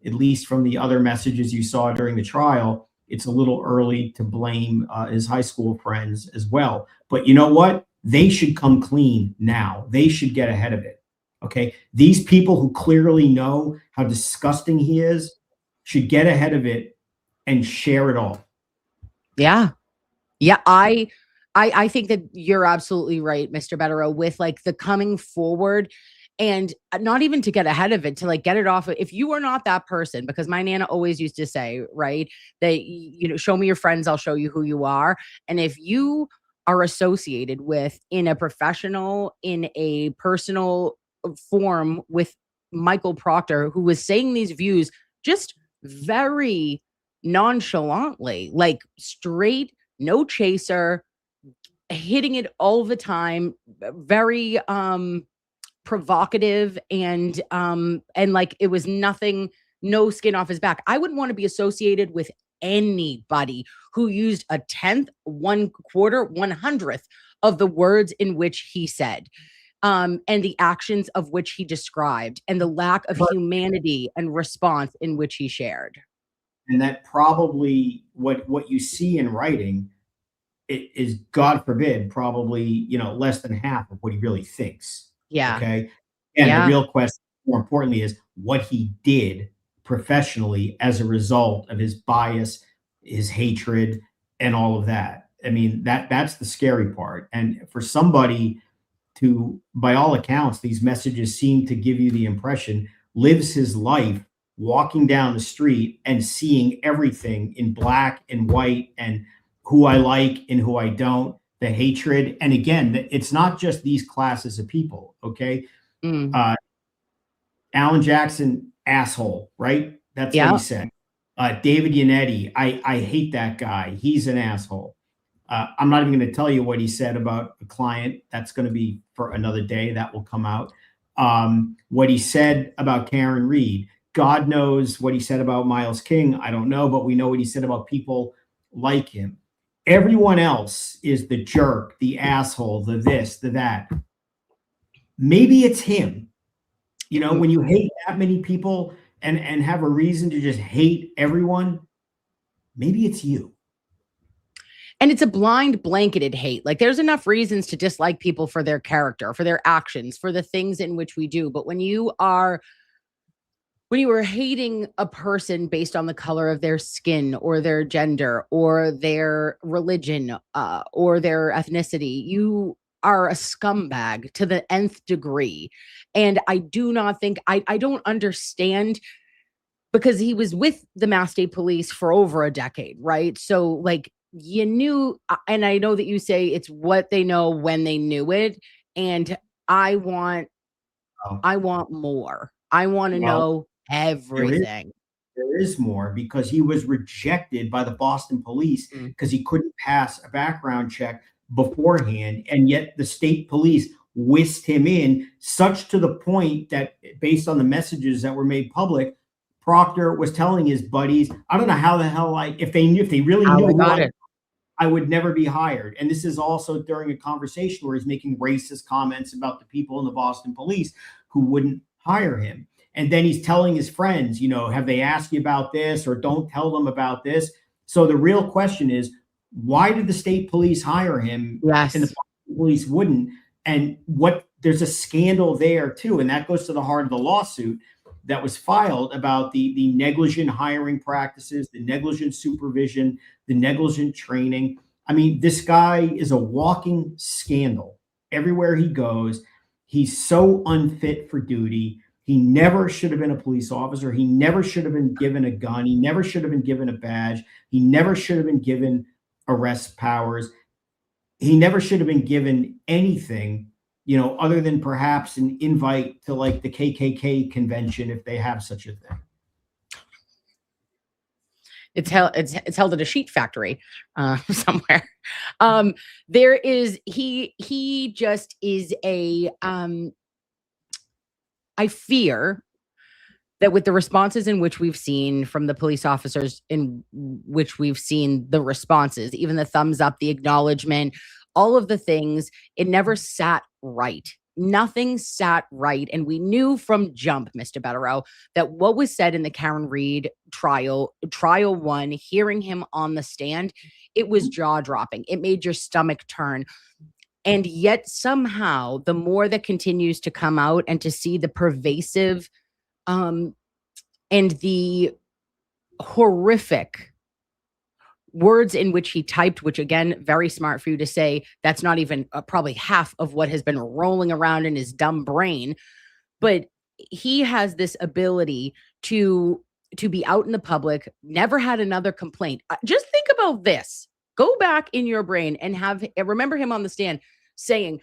[SPEAKER 2] at least from the other messages you saw during the trial, it's a little early to blame his high school friends as well. But you know what? They should come clean now. They should get ahead of it. Okay. These people who clearly know how disgusting he is should get ahead of it and share it all.
[SPEAKER 7] Yeah. Yeah. I think that you're absolutely right, Mr. Bederow, with like the coming forward, and not even to get ahead of it, to like get it off. If you are not that person, because my Nana always used to say, right, that, show me your friends, I'll show you who you are. And if you are associated with, in a professional, in a personal form, with Michael Proctor, who was saying these views just very nonchalantly, like straight, no chaser, hitting it all the time, very provocative, and like it was nothing, no skin off his back. I wouldn't want to be associated with anybody who used a 10th, 1/4, 100th of the words in which he said, and the actions of which he described, and the lack of humanity and response in which he shared.
[SPEAKER 2] And that probably what you see in writing is, God forbid, probably, less than half of what he really thinks.
[SPEAKER 7] Yeah.
[SPEAKER 2] Okay. And the real question, more importantly, is what he did professionally as a result of his bias, his hatred, and all of that. I mean, that's the scary part. And for somebody to, by all accounts, these messages seem to give you the impression, lives his life walking down the street and seeing everything in black and white and who I like and who I don't, the hatred. And again, it's not just these classes of people, okay? Alan Jackson, asshole, right? That's what he said. David Yannetti, I hate that guy. He's an asshole. I'm not even going to tell you what he said about a client. That's going to be for another day. That will come out. What he said about Karen Reed. God knows what he said about Miles King. I don't know, but we know what he said about people like him. Everyone else is the jerk, the asshole, the this, the that. Maybe it's him. You know, when you hate that many people and have a reason to just hate everyone, maybe it's you.
[SPEAKER 7] And it's a blind blanketed hate. Like there's enough reasons to dislike people for their character, for their actions, for the things in which we do. But when you are hating a person based on the color of their skin or their gender or their religion or their ethnicity, you are a scumbag to the nth degree. And I do not think, I don't understand, because he was with the Mass State Police for over a decade, right? So like you knew, and I know that you say it's what they know when they knew it. And I want more. I want to know everything.
[SPEAKER 2] There is more, because he was rejected by the Boston police because he couldn't pass a background check beforehand. And yet the state police whisked him in, such to the point that based on the messages that were made public, Proctor was telling his buddies, I don't know how the hell if they really knew I would never be hired. And this is also during a conversation where he's making racist comments about the people in the Boston police who wouldn't hire him. And then he's telling his friends, you know, have they asked you about this, or don't tell them about this? So the real question is, why did the state police hire him?
[SPEAKER 7] Yes.
[SPEAKER 2] And the police wouldn't? And there's a scandal there too. And that goes to the heart of the lawsuit that was filed about the negligent hiring practices, the negligent supervision, the negligent training. I mean, this guy is a walking scandal. Everywhere he goes, he's so unfit for duty. He never should have been a police officer. He never should have been given a gun. He never should have been given a badge. He never should have been given arrest powers. He never should have been given anything, you know, other than perhaps an invite to like the KKK convention, if they have such a thing.
[SPEAKER 7] It's held at a sheet factory somewhere. There is, he just is a, I fear that with the responses in which we've seen from the police officers, in which we've seen the responses, even the thumbs up, the acknowledgement, all of the things, it never sat right. Nothing sat right. And we knew from jump, Mr. Bederow, that what was said in the Karen Reed trial one, hearing him on the stand, it was jaw dropping. It made your stomach turn. And yet somehow the more that continues to come out, and to see the pervasive and the horrific words in which he typed, which again, very smart for you to say, that's not even probably half of what has been rolling around in his dumb brain. But he has this ability to be out in the public, never had another complaint. Just think about this. Go back in your brain and remember him on the stand saying,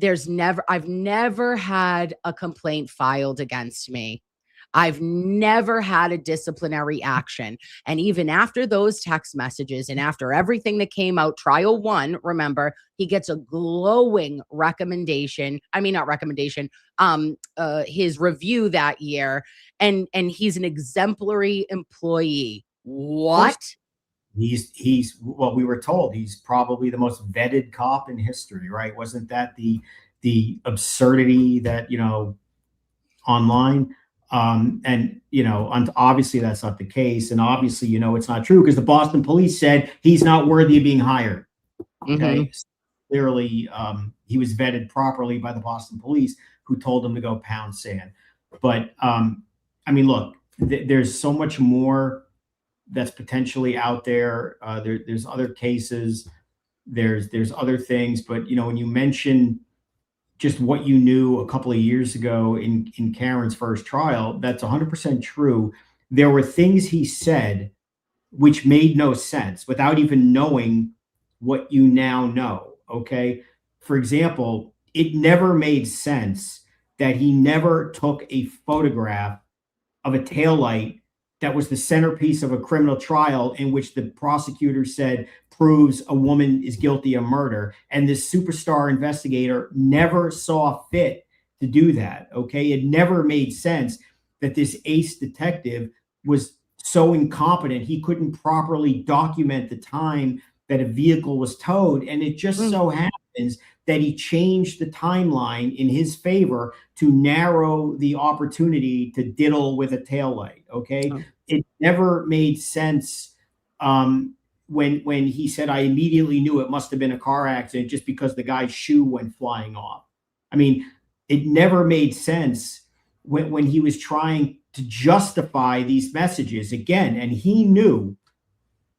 [SPEAKER 7] I've never had a complaint filed against me. I've never had a disciplinary action. And even after those text messages and after everything that came out, trial one, remember, he gets a glowing recommendation. I mean, not recommendation, his review that year. And he's an exemplary employee. What?
[SPEAKER 2] He's well, we were told he's probably the most vetted cop in history, right? Wasn't that the absurdity that, you know, online? And, you know, obviously that's not the case. And obviously, you know, it's not true, because the Boston police said he's not worthy of being hired. Okay. So clearly, he was vetted properly by the Boston police, who told him to go pound sand. But, I mean, look, there's so much more that's potentially out there. There's other cases. There's other things, but when you mention just what you knew a couple of years ago in Karen's first trial, that's 100% true. There were things he said which made no sense without even knowing what you now know. Okay. For example, it never made sense that he never took a photograph of a taillight that was the centerpiece of a criminal trial in which the prosecutor said proves a woman is guilty of murder. And this superstar investigator never saw fit to do that. Okay. It never made sense that this ace detective was so incompetent he couldn't properly document the time that a vehicle was towed. And it just so happens that he changed the timeline in his favor to narrow the opportunity to diddle with a taillight. Okay. It never made sense when he said, I immediately knew it must have been a car accident just because the guy's shoe went flying off. I mean, it never made sense when he was trying to justify these messages again. And he knew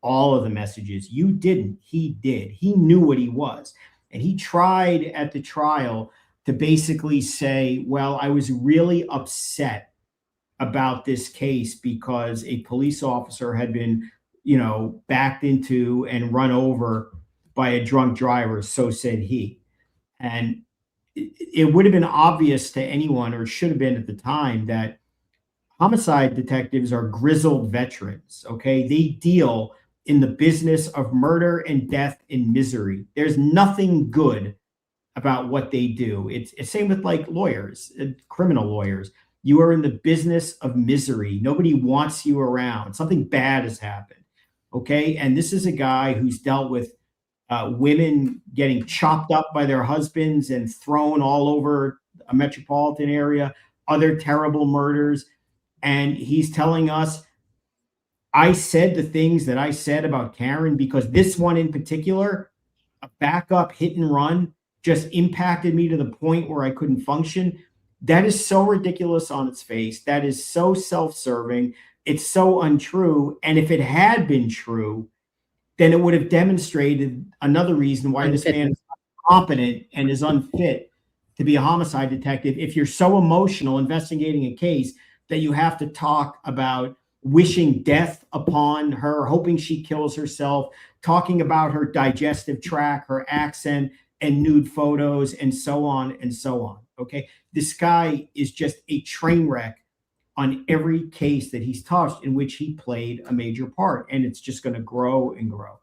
[SPEAKER 2] all of the messages. You didn't. He did. He knew what he was. And he tried at the trial to basically say, well, I was really upset about this case because a police officer had been, backed into and run over by a drunk driver. So said he. And it would have been obvious to anyone, or should have been at the time, that homicide detectives are grizzled veterans. Okay. They deal in the business of murder and death and misery. There's nothing good about what they do. It's same with like lawyers, criminal lawyers. You are in the business of misery. Nobody wants you around. Something bad has happened. Okay. And this is a guy who's dealt with women getting chopped up by their husbands and thrown all over a metropolitan area, other terrible murders. And he's telling us, I said the things that I said about Karen because this one in particular, a backup hit and run, just impacted me to the point where I couldn't function. That is so ridiculous on its face. That is so self-serving. It's so untrue. And if it had been true, then it would have demonstrated another reason why this man is incompetent and is unfit to be a homicide detective. If you're so emotional investigating a case that you have to talk about wishing death upon her, hoping she kills herself, talking about her digestive tract, her accent, and nude photos, and so on and so on. Okay. This guy is just a train wreck on every case that he's touched in which he played a major part. And it's just going to grow and grow.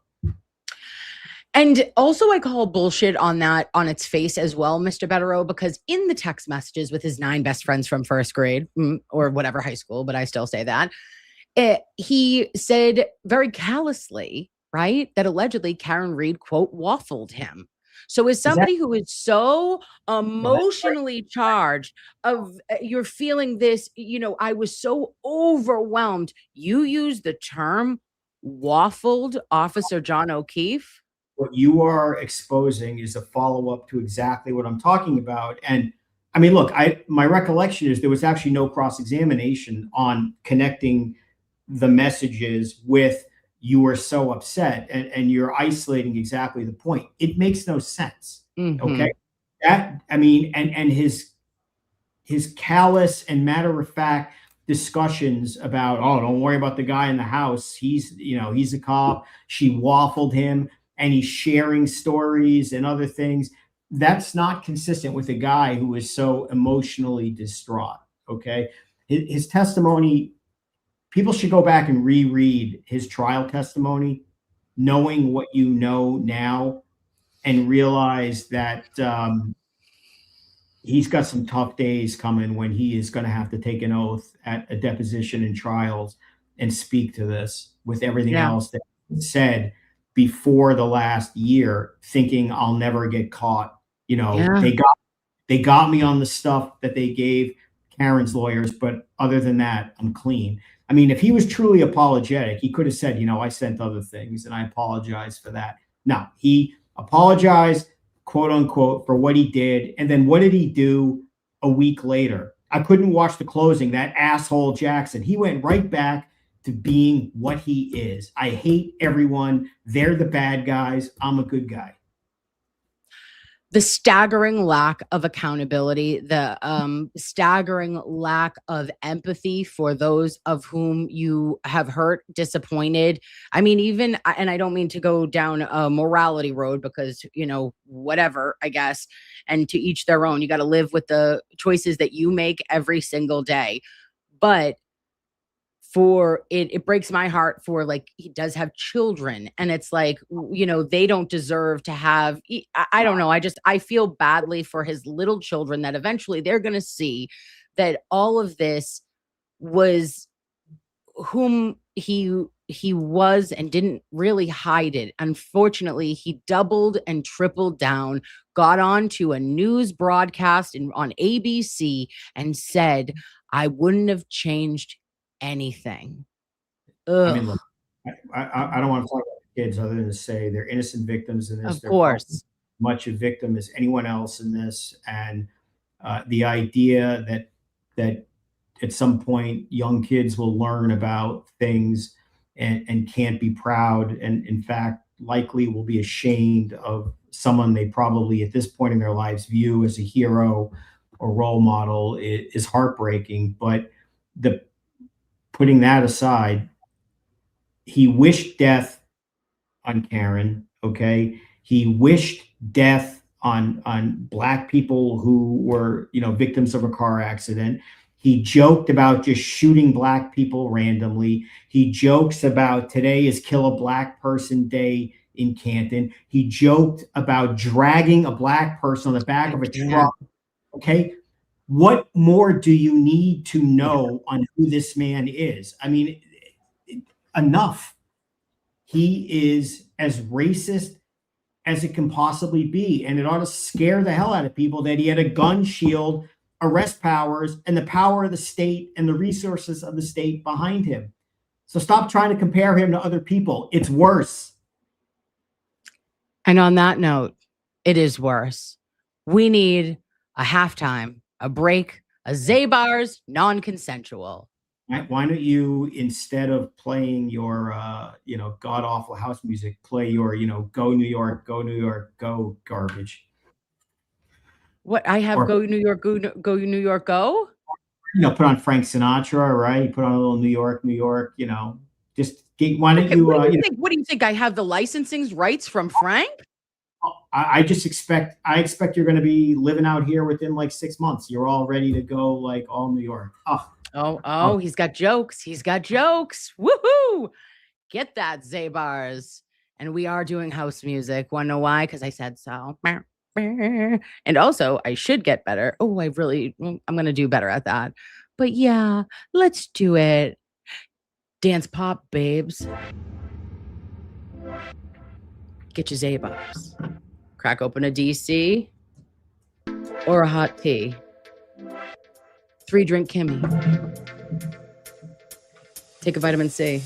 [SPEAKER 6] And also, I call bullshit on that on its face as well, Mr. Bederow, because in the text messages with his 9 best friends from first grade or whatever high school, but I still say that, he said very callously, right, that allegedly Karen Reed, quote, waffled him. So as somebody who is so emotionally charged of you're feeling this, I was so overwhelmed. You use the term waffled Officer John O'Keefe.
[SPEAKER 2] What you are exposing is a follow-up to exactly what I'm talking about. And I mean, look, my recollection is there was actually no cross-examination on connecting the messages with you were so upset, and you're isolating exactly the point. It makes no sense. Okay. And his callous and matter-of-fact discussions about, oh, don't worry about the guy in the house. He's a cop. She waffled him, and he's sharing stories and other things. That's not consistent with a guy who is so emotionally distraught. Okay. His testimony, people should go back and reread his trial testimony, knowing what you know now, and realize that he's got some tough days coming when he is going to have to take an oath at a deposition in trials and speak to this with everything else that he said before the last year, thinking I'll never get caught. They got me on the stuff that they gave Karen's lawyers, but other than that, I'm clean. I mean, if he was truly apologetic, he could have said, I sent other things and I apologize for that. No, he apologized, quote unquote, for what he did. And then what did he do a week later? I couldn't watch the closing. That asshole Jackson. He went right back to being what he is. I hate everyone. They're the bad guys. I'm a good guy.
[SPEAKER 6] The staggering lack of accountability, the staggering lack of empathy for those of whom you have hurt, disappointed. I mean, even, and I don't mean to go down a morality road because, you know, whatever, I guess, and to each their own. You got to live with the choices that you make every single day. But for it breaks my heart for, like, he does have children, and it's like, you know, they don't deserve to have, I don't know, I feel badly for his little children that eventually they're going to see that all of this was whom he was, and didn't really hide it. Unfortunately, he doubled and tripled down, got on to a news broadcast on ABC and said, I wouldn't have changed anything. Ugh.
[SPEAKER 2] I mean, look, I don't want to talk about kids other than to say they're innocent victims in this.
[SPEAKER 6] Of
[SPEAKER 2] They're
[SPEAKER 6] course.
[SPEAKER 2] much a victim as anyone else in this. And the idea that at some point young kids will learn about things and can't be proud, and in fact likely will be ashamed of someone they probably at this point in their lives view as a hero or role model is heartbreaking. But putting that aside, he wished death on Karen. Okay. He wished death on Black people who were, you know, victims of a car accident. He joked about just shooting Black people randomly. He jokes about today is Kill a Black Person Day in Canton. He joked about dragging a Black person on the back of a truck. Okay. What more do you need to know on who this man is? I mean, enough. He is as racist as it can possibly be. And it ought to scare the hell out of people that he had a gun shield, arrest powers, and the power of the state and the resources of the state behind him. So stop trying to compare him to other people. It's worse.
[SPEAKER 6] And on that note, it is worse. We need a halftime, a break, a Zabar's non-consensual.
[SPEAKER 2] Why don't you, instead of playing your, god awful house music, play your, go New York, go garbage.
[SPEAKER 6] What I have, go New York, go New York, go.
[SPEAKER 2] Put on Frank Sinatra, right? Put on a little New York, just get. Why don't you?
[SPEAKER 6] What do you think? What do you think? I have the licensing rights from Frank.
[SPEAKER 2] I expect you're going to be living out here within like 6 months. You're all ready to go, like all New York.
[SPEAKER 6] Oh, he's got jokes. He's got jokes. Woohoo! Get that, Zabar's. And we are doing house music. Want to know why? Because I said so. And also, I should get better. Oh, I'm going to do better at that. But yeah, let's do it. Dance pop, babes. Get your Zabar's. Crack open a DC or a hot tea. 3-drink Kimmy. Take a vitamin C.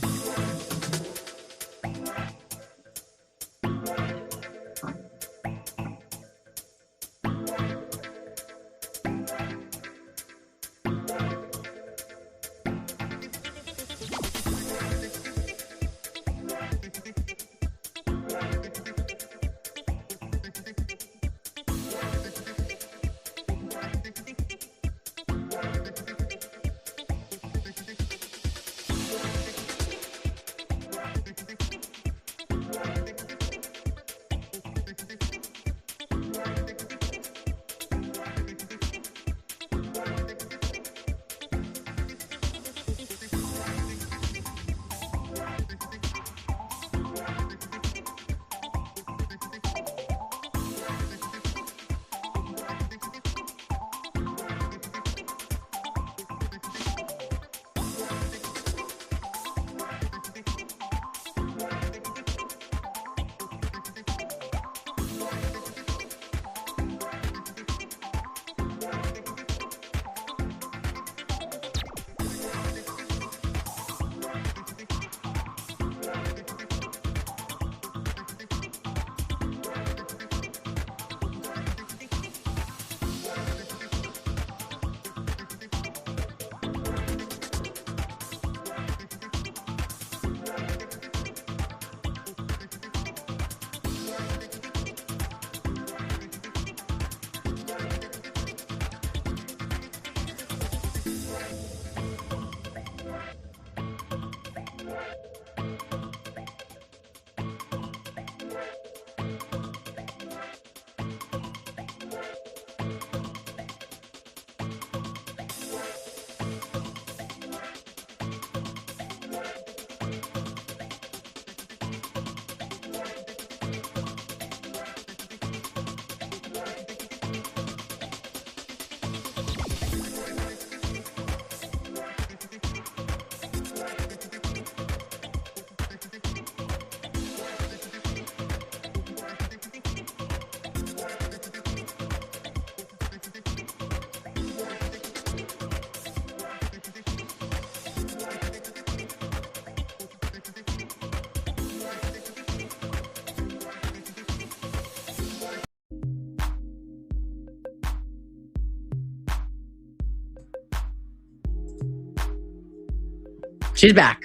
[SPEAKER 7] She's back.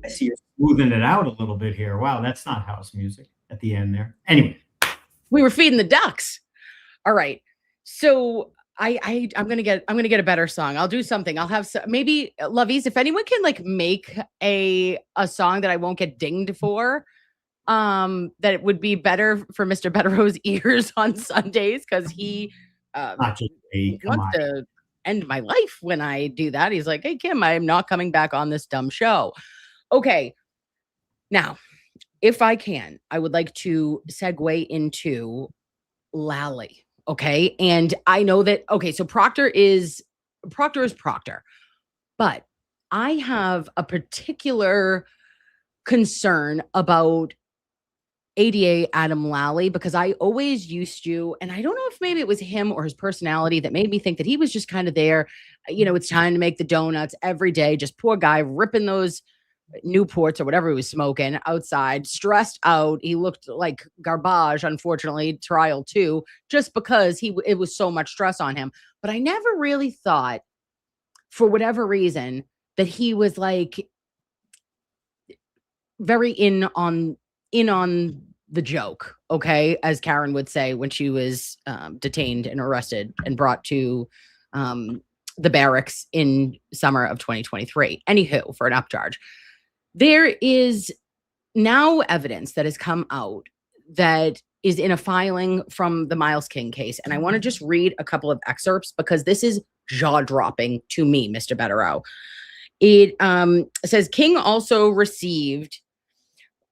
[SPEAKER 2] I see you're smoothing it out a little bit here. Wow, that's not house music at the end there. Anyway,
[SPEAKER 7] we were feeding the ducks. All right, so I'm gonna get a better song. I'll do something. I'll have maybe Lovies. If anyone can like make a song that I won't get dinged for, that it would be better for Mr. Bederow's ears on Sundays because he
[SPEAKER 2] not just me. Come
[SPEAKER 7] wants
[SPEAKER 2] on.
[SPEAKER 7] to end my life when I do that. He's like, "Hey Kim, I'm not coming back on this dumb show." Okay, now if I can, I would like to segue into Lally. Okay. And I know that, okay, so Proctor is Proctor, but I have a particular concern about ADA Adam Lally because I always used to, and I don't know if maybe it was him or his personality that made me think that he was just kind of there. You know, it's time to make the donuts every day. Just poor guy ripping those Newports or whatever he was smoking outside, stressed out. He looked like garbage, unfortunately, trial 2, just because it was so much stress on him. But I never really thought, for whatever reason, that he was like very in on the joke, okay, as Karen would say when she was detained and arrested and brought to the barracks in summer of 2023. Anywho, for an upcharge. There is now evidence that has come out that is in a filing from the Miles King case. And I want to just read a couple of excerpts because this is jaw-dropping to me, Mr. Bederow. It says King also received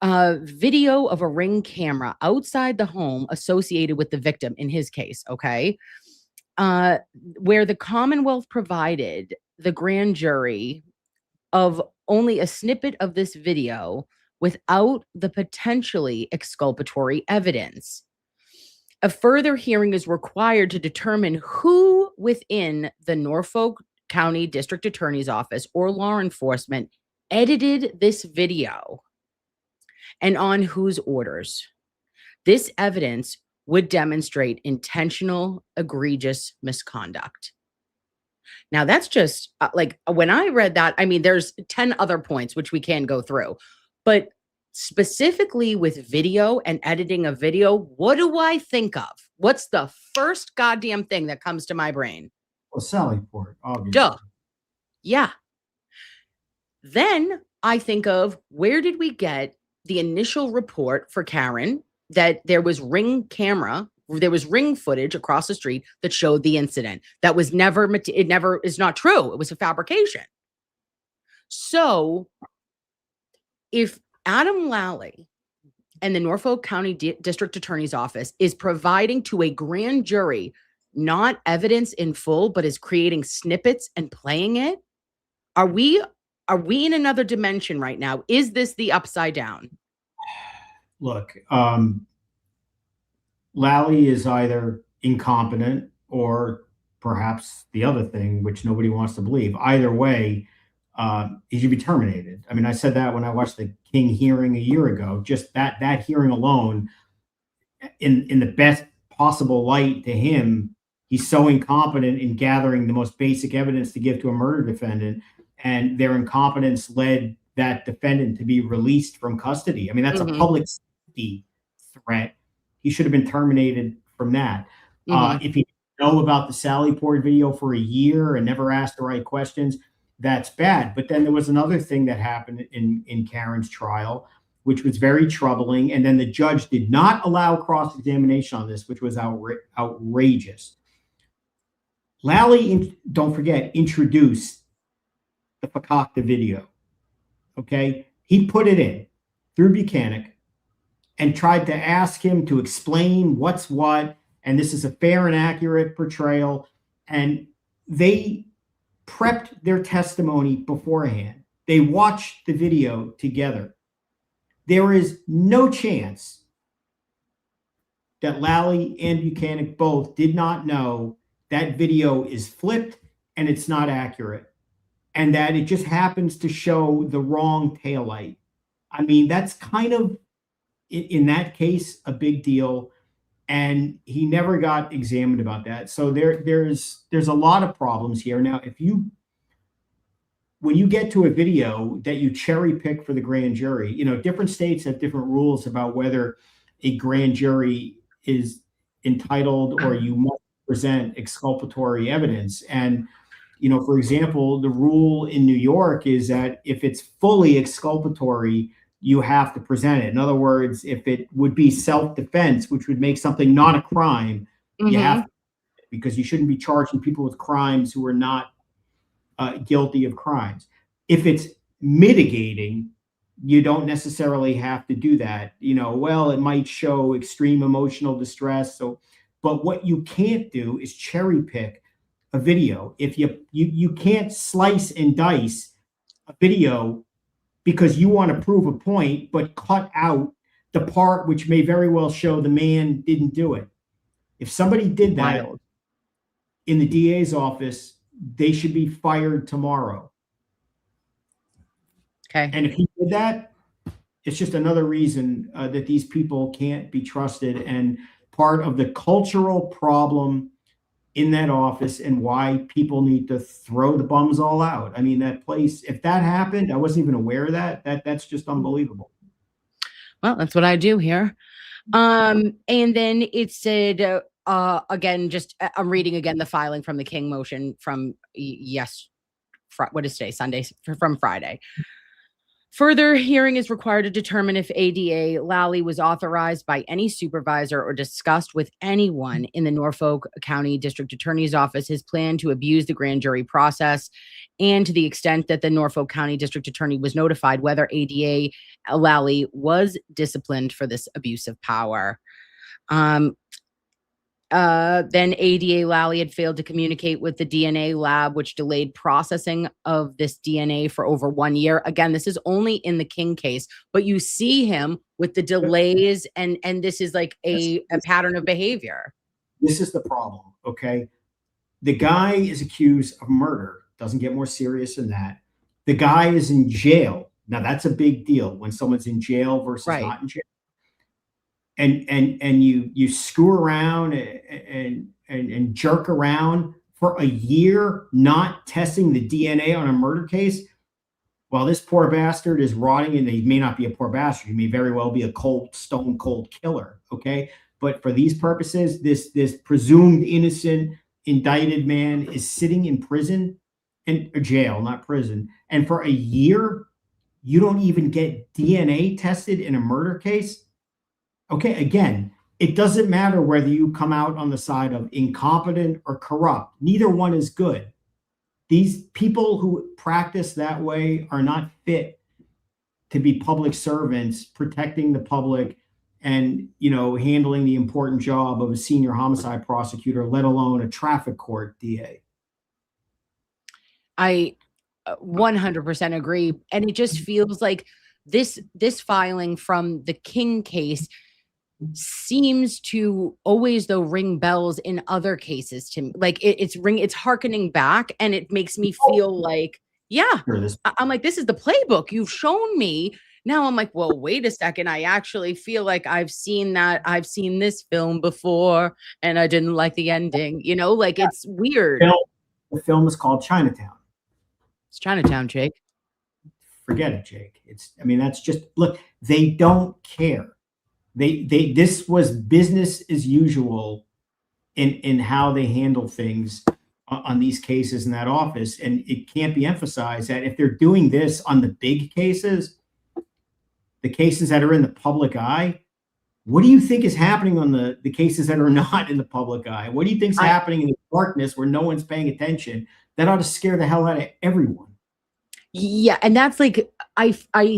[SPEAKER 7] video of a Ring camera outside the home associated with the victim in his case, okay? Where the Commonwealth provided the grand jury of only a snippet of this video without the potentially exculpatory evidence. A further hearing is required to determine who within the Norfolk County District Attorney's Office or law enforcement edited this video and on whose orders. This evidence would demonstrate intentional, egregious misconduct. Now, that's just like when I read that, I mean, there's 10 other points which we can go through, but specifically with video and editing a video, what do I think of? What's the first goddamn thing that comes to my brain?
[SPEAKER 2] Well, Sally Port, obviously.
[SPEAKER 7] Duh. Yeah. Then I think of where did we get the initial report for Karen that there was Ring footage across the street that showed the incident. That was it never is not true. It was a fabrication. So if Adam Lally and the Norfolk County District Attorney's Office is providing to a grand jury not evidence in full, but is creating snippets and playing it, are we in another dimension right now? Is this the upside down?
[SPEAKER 2] Look, Lally is either incompetent or perhaps the other thing, which nobody wants to believe. Either way, he should be terminated. I mean, I said that when I watched the King hearing a year ago. Just that hearing alone, in the best possible light to him, he's so incompetent in gathering the most basic evidence to give to a murder defendant, and their incompetence led that defendant to be released from custody. I mean, that's a public safety threat. He should have been terminated from that. If he didn't know about the Sally Port video for a year and never asked the right questions, that's bad. But then there was another thing that happened in Karen's trial, which was very troubling. And then the judge did not allow cross-examination on this, which was outrageous. Lally, don't forget, introduced the Fakakta video. Okay? He put it in through Buchanan and tried to ask him to explain what's what, and this is a fair and accurate portrayal. And they prepped their testimony beforehand. They watched the video together. There is no chance that Lally and Buchanan both did not know that video is flipped and it's not accurate, and that it just happens to show the wrong taillight. I mean, that's kind of, in that case, a big deal, and he never got examined about that. So there's a lot of problems here. Now, if you when you get to a video that you cherry pick for the grand jury, different states have different rules about whether a grand jury is entitled or you must present exculpatory evidence. And, for example, the rule in New York is that if it's fully exculpatory, you have to present it. In other words, if it would be self-defense, which would make something not a crime, you have to, because you shouldn't be charging people with crimes who are not guilty of crimes. If it's mitigating, you don't necessarily have to do that. Well, it might show extreme emotional distress. But what you can't do is cherry pick a video. If you can't slice and dice a video because you want to prove a point, but cut out the part which may very well show the man didn't do it. If somebody did that in the DA's office, they should be fired tomorrow.
[SPEAKER 7] Okay.
[SPEAKER 2] And if he did that, it's just another reason that these people can't be trusted, and part of the cultural problem in that office and why people need to throw the bums all out. I mean, that place, if that happened, I wasn't even aware of that. That's just unbelievable.
[SPEAKER 7] Well, that's what I do here. And then it said, again, I'm reading again the filing from the King motion from what is today? Sunday, from Friday. Further hearing is required to determine if ADA Lally was authorized by any supervisor or discussed with anyone in the Norfolk County District Attorney's Office his plan to abuse the grand jury process, and to the extent that the Norfolk County District Attorney was notified whether ADA Lally was disciplined for this abuse of power. Then ADA Lally had failed to communicate with the DNA lab, which delayed processing of this DNA for over 1 year. Again, this is only in the King case, but you see him with the delays, and this is like a pattern of behavior.
[SPEAKER 2] This is the problem, okay? The guy is accused of murder. Doesn't get more serious than that. The guy is in jail. Now, that's a big deal when someone's in jail versus not in jail. And you screw around and jerk around for a year, not testing the DNA on a murder case, while this poor bastard is rotting. And he may not be a poor bastard; he may very well be a stone cold killer. Okay, but for these purposes, this presumed innocent indicted man is sitting in prison and jail, not prison, and for a year, you don't even get DNA tested in a murder case. Okay, again, it doesn't matter whether you come out on the side of incompetent or corrupt. Neither one is good. These people who practice that way are not fit to be public servants, protecting the public and, handling the important job of a senior homicide prosecutor, let alone a traffic court DA.
[SPEAKER 7] I 100% agree. And it just feels like this filing from the King case seems to always, though, ring bells in other cases to me. Like it's hearkening back, and it makes me feel like, I'm like, this is the playbook you've shown me. Now I'm like, well, wait a second. I actually feel like I've seen this film before, and I didn't like the ending. It's weird.
[SPEAKER 2] The film is called Chinatown.
[SPEAKER 7] It's Chinatown, Jake.
[SPEAKER 2] Forget it, Jake. That's just, look, they don't care. This was business as usual in how they handle things on these cases in that office. And it can't be emphasized that if they're doing this on the big cases, the cases that are in the public eye, what do you think is happening on the cases that are not in the public eye? What do you think is happening in the darkness where no one's paying attention? That ought to scare the hell out of everyone.
[SPEAKER 7] Yeah, and that's like, I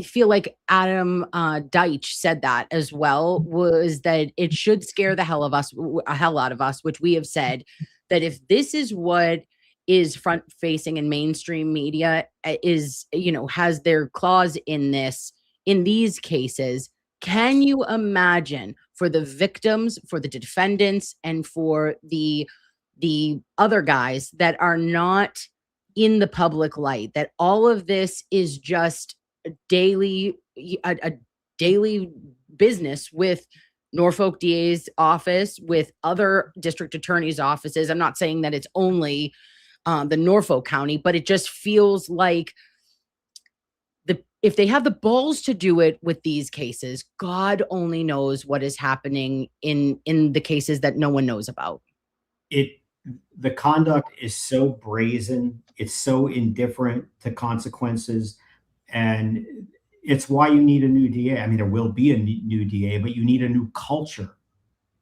[SPEAKER 7] feel like Adam Deitch said that as well, was that it should scare the hell out of us, which we have said that if this is what is front facing and mainstream media is, has their claws in these cases, can you imagine for the victims, for the defendants, and for the other guys that are not in the public light, that all of this is just a daily business with Norfolk DA's office, with other district attorneys' offices. I'm not saying that it's only the Norfolk County, but it just feels like if they have the balls to do it with these cases, God only knows what is happening in the cases that no one knows about.
[SPEAKER 2] The conduct is so brazen, it's so indifferent to consequences, and it's why you need a new DA. I mean, there will be a new DA, but you need a new culture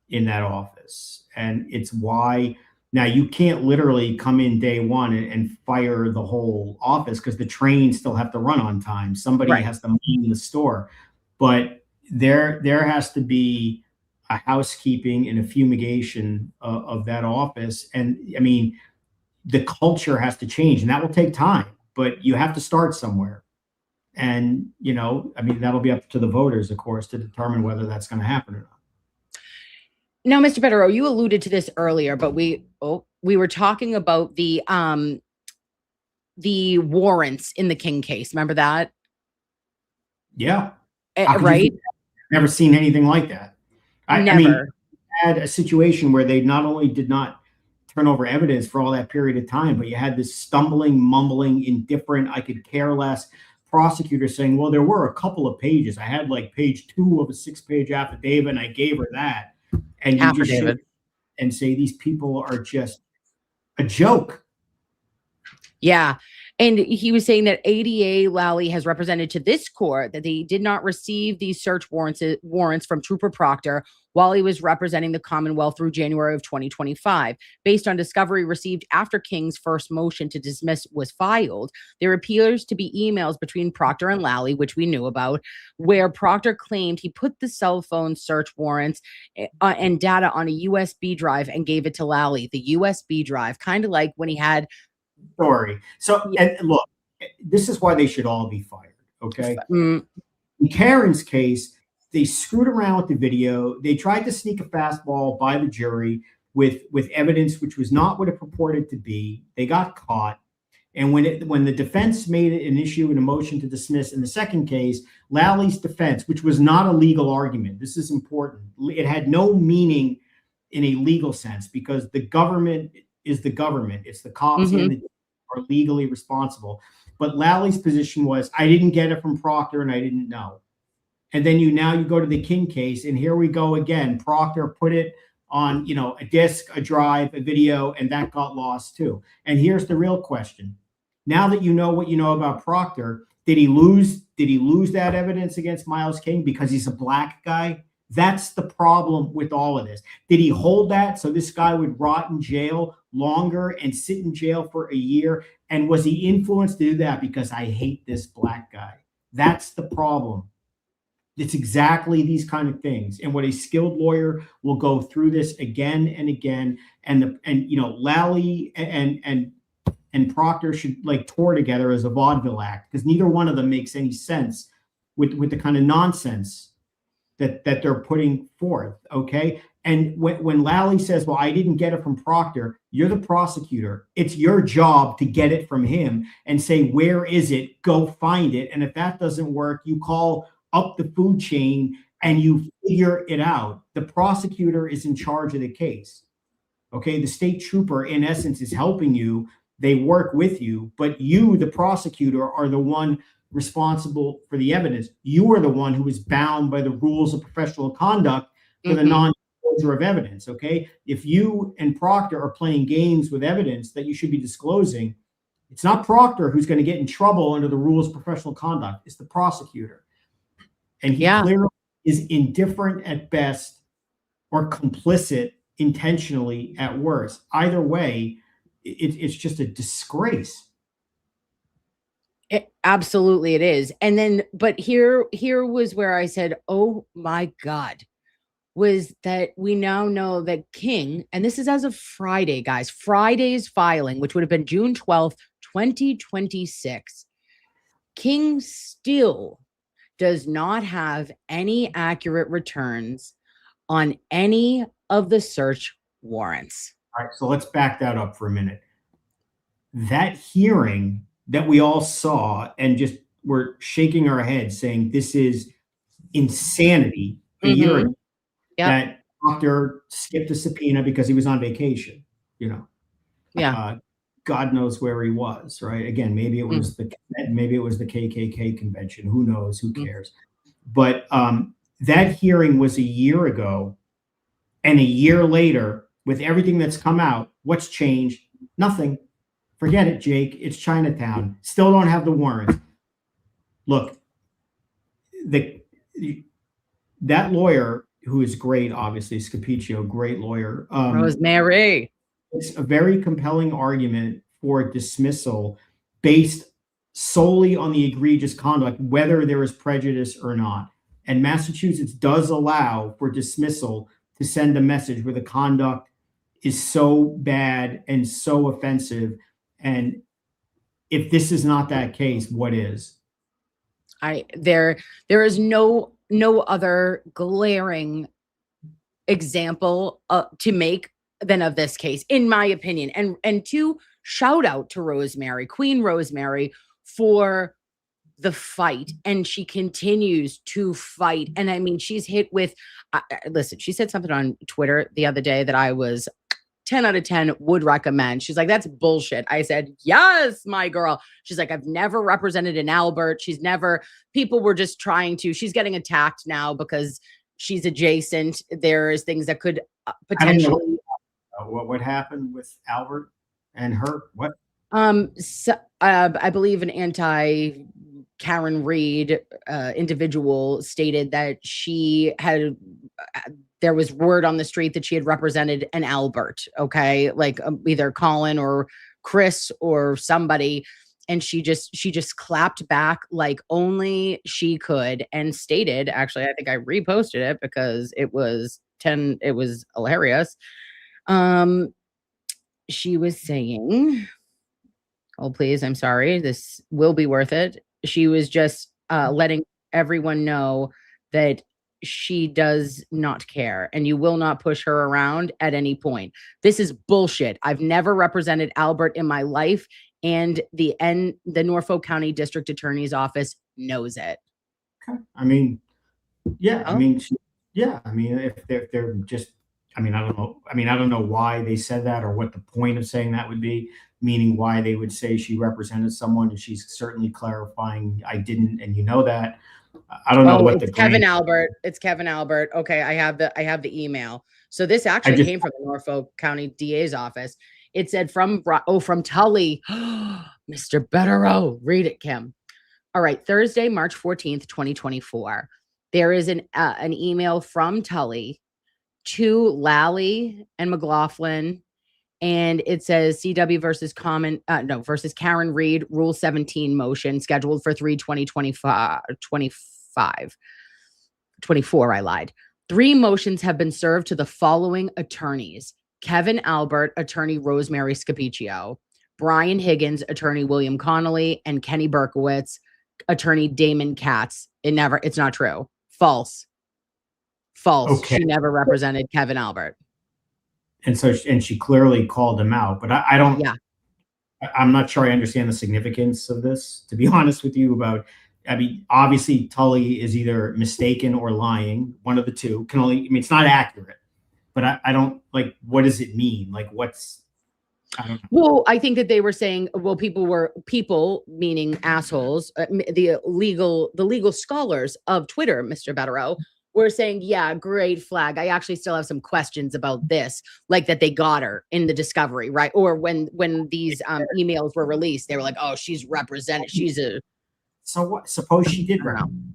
[SPEAKER 2] in that office. And it's why now you can't literally come in day one and fire the whole office, because the trains still have to run on time. Somebody has to clean the store. But there has to be a housekeeping and a fumigation of that office. And I mean, the culture has to change, and that will take time, but you have to start somewhere. And, you know, I mean, that'll be up to the voters, of course, to determine whether that's going to happen or not.
[SPEAKER 7] Now, Mr. Bederow, you alluded to this earlier, but we were talking about the warrants in the King case. Remember that?
[SPEAKER 2] Yeah.
[SPEAKER 7] Right.
[SPEAKER 2] Never seen anything like that.
[SPEAKER 7] Never.
[SPEAKER 2] I mean, had a situation where they not only did not turn over evidence for all that period of time, but you had this stumbling, mumbling, indifferent, I could care less prosecutor saying, well, there were a couple of pages. I had like page 2 of a 6-page affidavit, and I gave her that. And you just sit and say these people are just a joke.
[SPEAKER 7] Yeah. And he was saying that ADA Lally has represented to this court that they did not receive these search warrants from Trooper Proctor while he was representing the Commonwealth through January of 2025. Based on discovery received after King's first motion to dismiss was filed, there appears to be emails between Proctor and Lally, which we knew about, where Proctor claimed he put the cell phone search warrants and data on a USB drive and gave it to Lally. The USB drive, kind of like when he had
[SPEAKER 2] story. So, and look, this is why they should all be fired. Okay. In Karen's case, they screwed around with the video. They tried to sneak a fastball by the jury with evidence which was not what it purported to be. They got caught. And when the defense made an issue and a motion to dismiss in the second case, Lally's defense, which was not a legal argument, this is important. It had no meaning in a legal sense, because the government is the government. It's the cops and the are legally responsible. But Lally's position was, I didn't get it from Proctor and I didn't know. And then you go to the King case, and here we go again. Proctor put it on, you know, a disc, a drive, a video, and that got lost too. And here's the real question. Now that you know what you know about Proctor, did he lose that evidence against Miles King because he's a black guy? That's the problem with all of this. Did he hold that so this guy would rot in jail longer and sit in jail for a year? And was he influenced to do that because I hate this black guy? That's the problem. It's exactly these kind of things. And what a skilled lawyer will go through this again and again. And you know, Lally and Proctor should like tour together as a vaudeville act, because neither one of them makes any sense with the kind of nonsense that they're putting forth. Okay. And when Lally says, well, I didn't get it from Proctor, you're the prosecutor. It's your job to get it from him and say, where is it? Go find it. And if that doesn't work, you call up the food chain and you figure it out. The prosecutor is in charge of the case. Okay. The state trooper, in essence, is helping you. They work with you, but you, the prosecutor, are the one responsible for the evidence. You are the one who is bound by the rules of professional conduct for the non-disclosure of evidence. Okay. If you and Proctor are playing games with evidence that you should be disclosing, it's not Proctor who's going to get in trouble under the rules of professional conduct. It's the prosecutor. And he clearly is indifferent at best or complicit intentionally at worst. Either way, it's just a disgrace.
[SPEAKER 7] Absolutely it is. And then, but here was where I said, oh my God, was that we now know that King, and this is as of Friday, guys, Friday's filing, which would have been June 12th, 2026. King still does not have any accurate returns on any of the search warrants.
[SPEAKER 2] All right, so let's back that up for a minute. That hearing that we all saw and just were shaking our heads saying this is insanity a year ago, that Proctor skipped a subpoena because he was on vacation, you know. God knows where he was, right? Again, maybe it was the KKK convention. Who knows? Who cares? But that hearing was a year ago, and a year later, with everything that's come out, what's changed? Nothing. Forget it, Jake. It's Chinatown. Still don't have the warrant. Look, that lawyer, who is great, obviously, Scapiccio, great lawyer.
[SPEAKER 6] Rosemary.
[SPEAKER 2] It's a very compelling argument for dismissal based solely on the egregious conduct, whether there is prejudice or not. And Massachusetts does allow for dismissal to send a message where the conduct is so bad and so offensive. And if this is not that case, what is?
[SPEAKER 6] There is no other glaring example to make than of this case, in my opinion. And to shout out to Rosemary, Queen Rosemary, for the fight, and she continues to fight. And I mean, she's hit with listen, she said something on Twitter the other day that I was 10 out of 10 would recommend. She's like, that's bullshit. I said, yes, my girl. She's like, I've never represented an Albert. People were just trying to, she's getting attacked now because she's adjacent. There's things that could potentially.
[SPEAKER 2] What happened with Albert and her? What?
[SPEAKER 6] I believe an Karen Reed individual stated that she had, there was word on the street that she had represented an Albert, okay, like either Colin or Chris or somebody, and she just clapped back like only she could and stated, actually, I think I reposted it because it was hilarious. She was saying, oh, please, I'm sorry, this will be worth it. She was just letting everyone know that she does not care and you will not push her around at any point. This is bullshit. I've never represented Albert in my life, and the Norfolk County District Attorney's Office knows it.
[SPEAKER 2] Okay. I mean, yeah. Oh. I mean, if they're just, I don't know why they said that or what the point of saying that would be, meaning why they would say she represented someone, and she's certainly clarifying I didn't, and you know that. I don't know what
[SPEAKER 6] it's Kevin Albert. It's Kevin Albert. Okay, I have the email. So this actually came from the Norfolk County DA's office. It said from Tully. Mr.Bederow. Read it, Kim. All right, Thursday, March 14th, 2024. There is an email from Tully to Lally and McLaughlin, and it says CW versus Karen Reed, Rule 17 motion scheduled for 3/20/24. I lied. 3 motions have been served to the following attorneys: Kevin Albert, attorney Rosemary Scapiccio; Brian Higgins, attorney William Connolly; and Kenny Berkowitz, attorney Damon Katz. It's not true. False. Okay. She never represented Kevin Albert.
[SPEAKER 2] And she clearly called him out, but I don't. Yeah. I'm not sure I understand the significance of this, to be honest with you. Obviously Tully is either mistaken or lying. One of the two it's not accurate, but I don't like, what does it mean? Like, I don't know.
[SPEAKER 6] Well, I think that they were saying, well, people meaning assholes, the legal scholars of Twitter, Mr. Bederow, were saying, yeah, great flag. I actually still have some questions about this, like that they got her in the discovery, right? Or when these emails were released, they were like, oh, she's represented.
[SPEAKER 2] So what? Suppose she did run.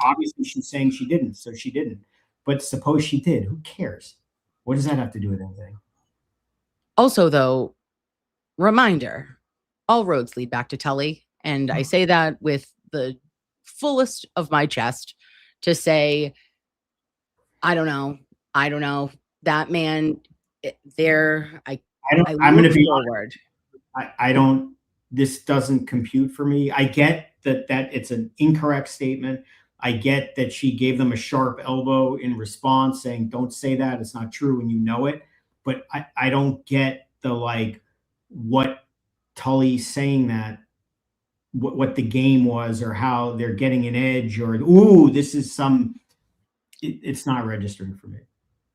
[SPEAKER 2] Obviously, she's saying she didn't, so she didn't. But suppose she did. Who cares? What does that have to do with anything?
[SPEAKER 6] Also, though, reminder, all roads lead back to Tully. And I say that with the fullest of my chest to say, I don't know. That man there, I'm going to be forward.
[SPEAKER 2] This doesn't compute for me. I get that it's an incorrect statement. I get that she gave them a sharp elbow in response saying, don't say that. It's not true. And you know it. But I don't get what Tully's saying that, what the game was, or how they're getting an edge, or, ooh, this is it's not registering for me.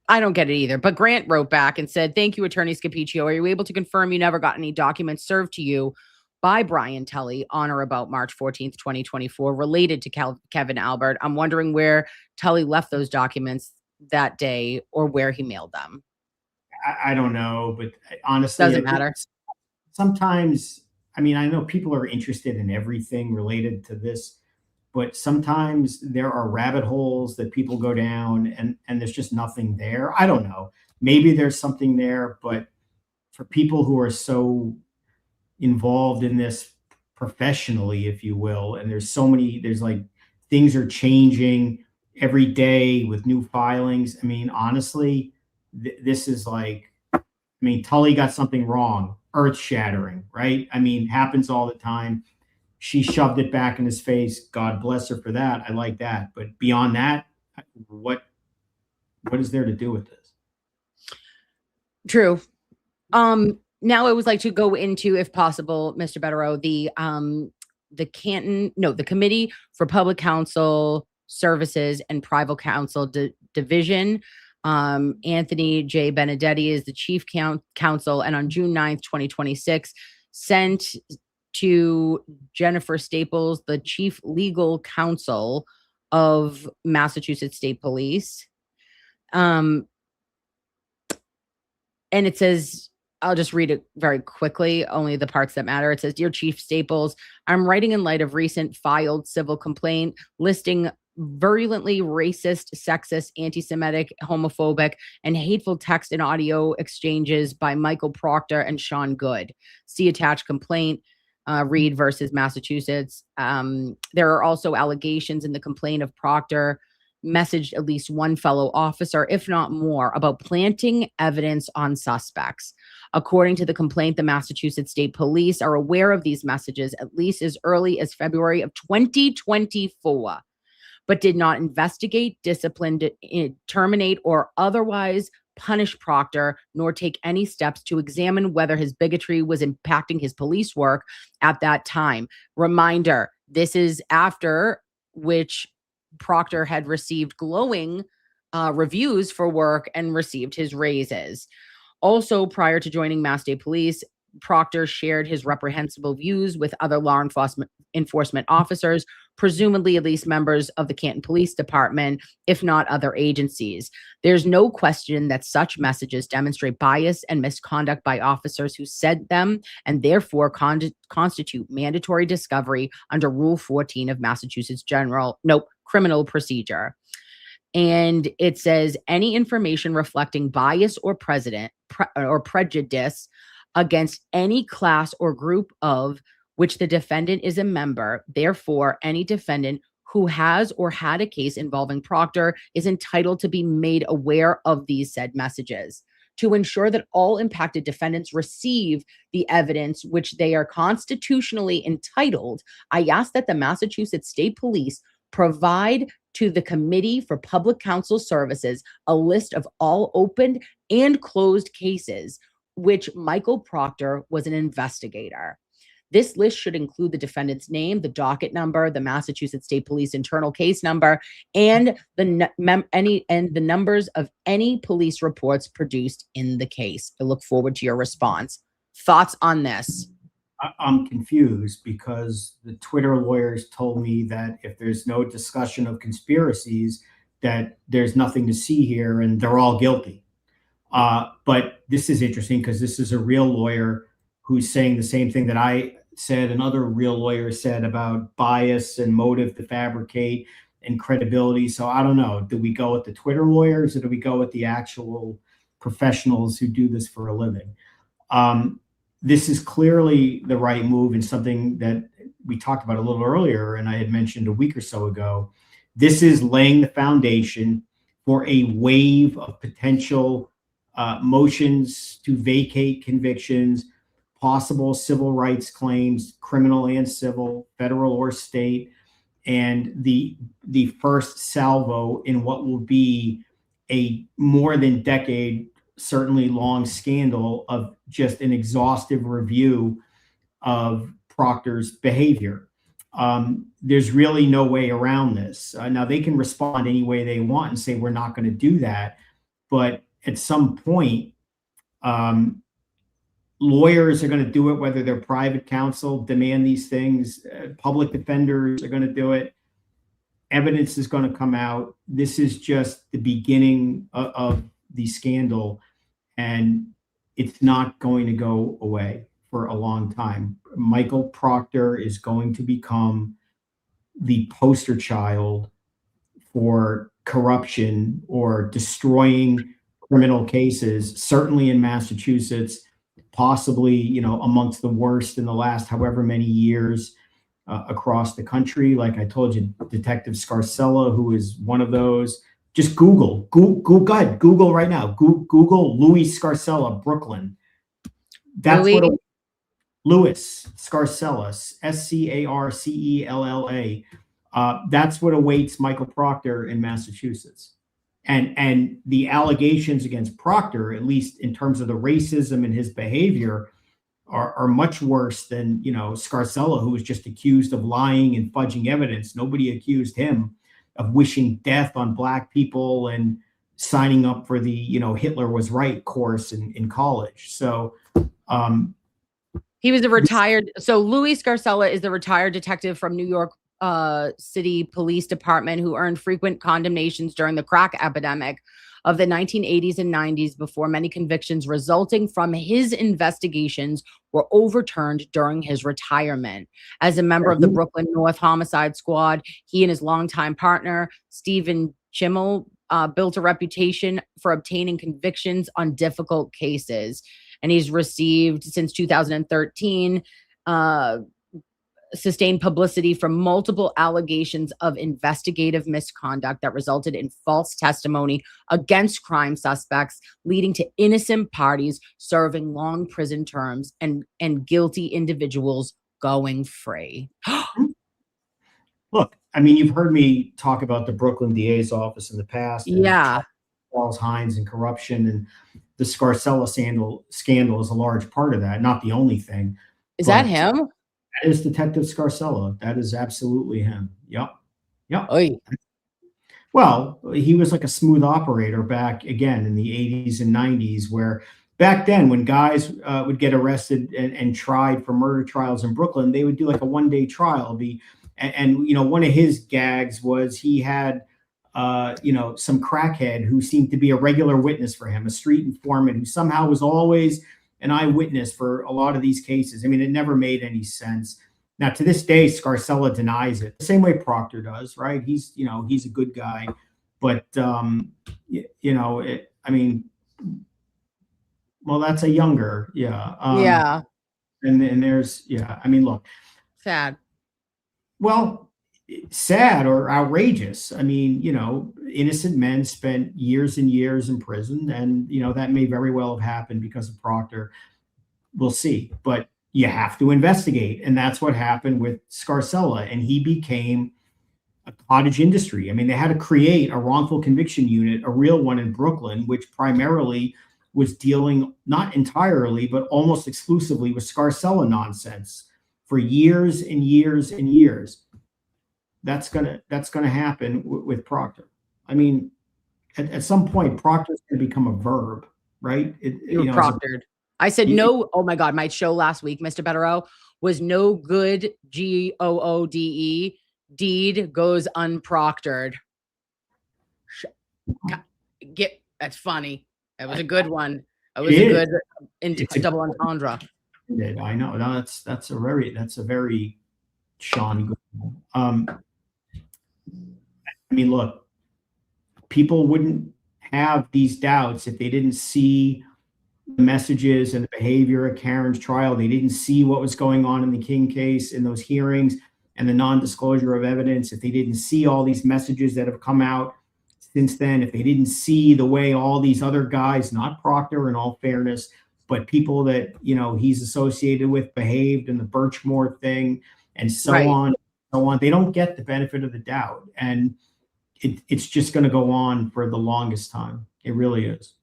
[SPEAKER 7] I don't get it either. But Grant wrote back and said, "Thank you, Attorney Scapiccio. Are you able to confirm you never got any documents served to you by Brian Tully on or about March 14th, 2024, related to Kevin Albert? I'm wondering where Tully left those documents that day or where he mailed them."
[SPEAKER 2] I don't know, but honestly,
[SPEAKER 7] Doesn't matter.
[SPEAKER 2] Sometimes, I mean, I know people are interested in everything related to this, but sometimes there are rabbit holes that people go down and there's just nothing there. I don't know. Maybe there's something there, but for people who are so involved in this professionally, if you will, and there's like things are changing every day with new filings. I mean, honestly, this is like, I mean, Tully got something wrong, earth shattering, right? I mean, happens all the time. She shoved it back in his face. God bless her for that. I like that. But beyond that, what is there to do with this?
[SPEAKER 7] True. Now I would like to go into, if possible, Mr. Bederow, the Committee for Public Counsel Services and Private Counsel Division. Anthony J. Benedetti is the chief counsel, and on June 9th, 2026, sent to Jennifer Staples, the chief legal counsel of Massachusetts State Police. And it says, I'll just read it very quickly, only the parts that matter. It says, "Dear Chief Staples, I'm writing in light of recent filed civil complaint listing virulently racist, sexist, anti-Semitic, homophobic, and hateful text and audio exchanges by Michael Proctor and Sean Good. See attached complaint, Reed versus Massachusetts." There are also allegations in the complaint of Proctor messaged at least one fellow officer, if not more, about planting evidence on suspects. According to the complaint, the Massachusetts State Police are aware of these messages at least as early as February of 2024, but did not investigate, discipline, terminate, or otherwise punish Proctor, nor take any steps to examine whether his bigotry was impacting his police work at that time. Reminder, this is after which Proctor had received glowing reviews for work and received his raises. Also, prior to joining Mass State Police, Proctor shared his reprehensible views with other law enforcement officers, presumably at least members of the Canton Police Department, if not other agencies. There's no question that such messages demonstrate bias and misconduct by officers who said them, and therefore constitute mandatory discovery under Rule 14 of Massachusetts Criminal Procedure. And it says, any information reflecting bias or prejudice against any class or group of which the defendant is a member. Therefore, any defendant who has or had a case involving Proctor is entitled to be made aware of these said messages. To ensure that all impacted defendants receive the evidence which they are constitutionally entitled, I ask that the Massachusetts State Police provide to the Committee for Public Counsel Services a list of all opened and closed cases which Michael Proctor was an investigator. This list should include the defendant's name, the docket number, the Massachusetts State Police internal case number, and the numbers of any police reports produced in the case. I look forward to your response. Thoughts on this?
[SPEAKER 2] I'm confused because the Twitter lawyers told me that if there's no discussion of conspiracies, that there's nothing to see here and they're all guilty. But this is interesting because this is a real lawyer who's saying the same thing that I said and other real lawyers said about bias and motive to fabricate and credibility. So I don't know. Do we go with the Twitter lawyers or do we go with the actual professionals who do this for a living? This is clearly the right move and something that we talked about a little earlier, and I had mentioned a week or so ago. This is laying the foundation for a wave of potential motions to vacate convictions, possible civil rights claims, criminal and civil, federal or state, and the first salvo in what will be a more than decade, certainly long scandal of just an exhaustive review of Proctor's behavior. There's really no way around this. Now they can respond any way they want and say, we're not going to do that. but at some point, lawyers are going to do it, whether they're private counsel, demand these things. Public defenders are going to do it. Evidence is going to come out. This is just the beginning of the scandal, and it's not going to go away for a long time. Michael Proctor is going to become the poster child for corruption or destroying criminal cases, certainly in Massachusetts, possibly, you know, amongst the worst in the last however many years across the country. Like I told you, Detective Scarcella, who is one of those. Just Google, go ahead, Google right now. Google Louis Scarcella, Brooklyn. That's
[SPEAKER 7] Louis?
[SPEAKER 2] what Louis Scarcella, Scarcella. That's what awaits Michael Proctor in Massachusetts. And the allegations against Proctor, at least in terms of the racism and his behavior, are much worse than, you know, Scarcella, who was just accused of lying and fudging evidence. Nobody accused him of wishing death on Black people and signing up for the, you know, Hitler was right course in college. So
[SPEAKER 7] he was a retired. So Louis Scarcella is the retired detective from New York City Police Department who earned frequent condemnations during the crack epidemic of the 1980s and 90s before many convictions resulting from his investigations were overturned during his retirement. As a member of the Brooklyn North Homicide Squad, he and his longtime partner, Stephen Chimmel, built a reputation for obtaining convictions on difficult cases. And he's received, since 2013, sustained publicity from multiple allegations of investigative misconduct that resulted in false testimony against crime suspects, leading to innocent parties serving long prison terms and guilty individuals going free.
[SPEAKER 2] Look, I mean, you've heard me talk about the Brooklyn DA's office in the past.
[SPEAKER 7] Yeah.
[SPEAKER 2] Charles Hines and corruption, and the Scarcella scandal is a large part of that. Not the only thing.
[SPEAKER 7] Is that him?
[SPEAKER 2] That is Detective Scarcella. That is absolutely him. Yep.
[SPEAKER 7] Oy.
[SPEAKER 2] Well, he was like a smooth operator back again in the 80s and 90s, where back then when guys would get arrested and tried for murder trials in Brooklyn, they would do like a one-day trial. And you know, one of his gags was he had you know, some crackhead who seemed to be a regular witness for him, a street informant who somehow was always an eyewitness for a lot of these cases. I mean, it never made any sense. Now, to this day, Scarcella denies it, the same way Proctor does, right? He's, you know, he's a good guy, but you know, I mean, well, that's a younger, yeah.
[SPEAKER 7] Yeah.
[SPEAKER 2] And there's, yeah, I mean, look.
[SPEAKER 7] Sad.
[SPEAKER 2] Well, sad or outrageous. I mean, you know, innocent men spent years and years in prison, and you know that may very well have happened because of Proctor. We'll see, but you have to investigate, and that's what happened with Scarcella, and he became a cottage industry. I mean, they had to create a wrongful conviction unit, a real one in Brooklyn, which primarily was dealing not entirely, but almost exclusively with Scarcella nonsense for years and years and years. That's gonna happen with Proctor. I mean, at some point, Proctor is going to become a verb, right?
[SPEAKER 7] You know, proctored. I said no. Oh my God, my show last week, Mr.Bederow, was no good. GOODE. Deed goes unproctored. That's funny. That was a good one. That was a good double entendre.
[SPEAKER 2] I know. No, that's a very Sean good one. I mean, look, people wouldn't have these doubts if they didn't see the messages and the behavior at Karen's trial. They didn't see what was going on in the King case in those hearings and the non-disclosure of evidence. If they didn't see all these messages that have come out since then, if they didn't see the way all these other guys, not Proctor in all fairness, but people that, you know, he's associated with behaved in the Birchmore thing and so on, they don't get the benefit of the doubt. And it's just going to go on for the longest time. It really is.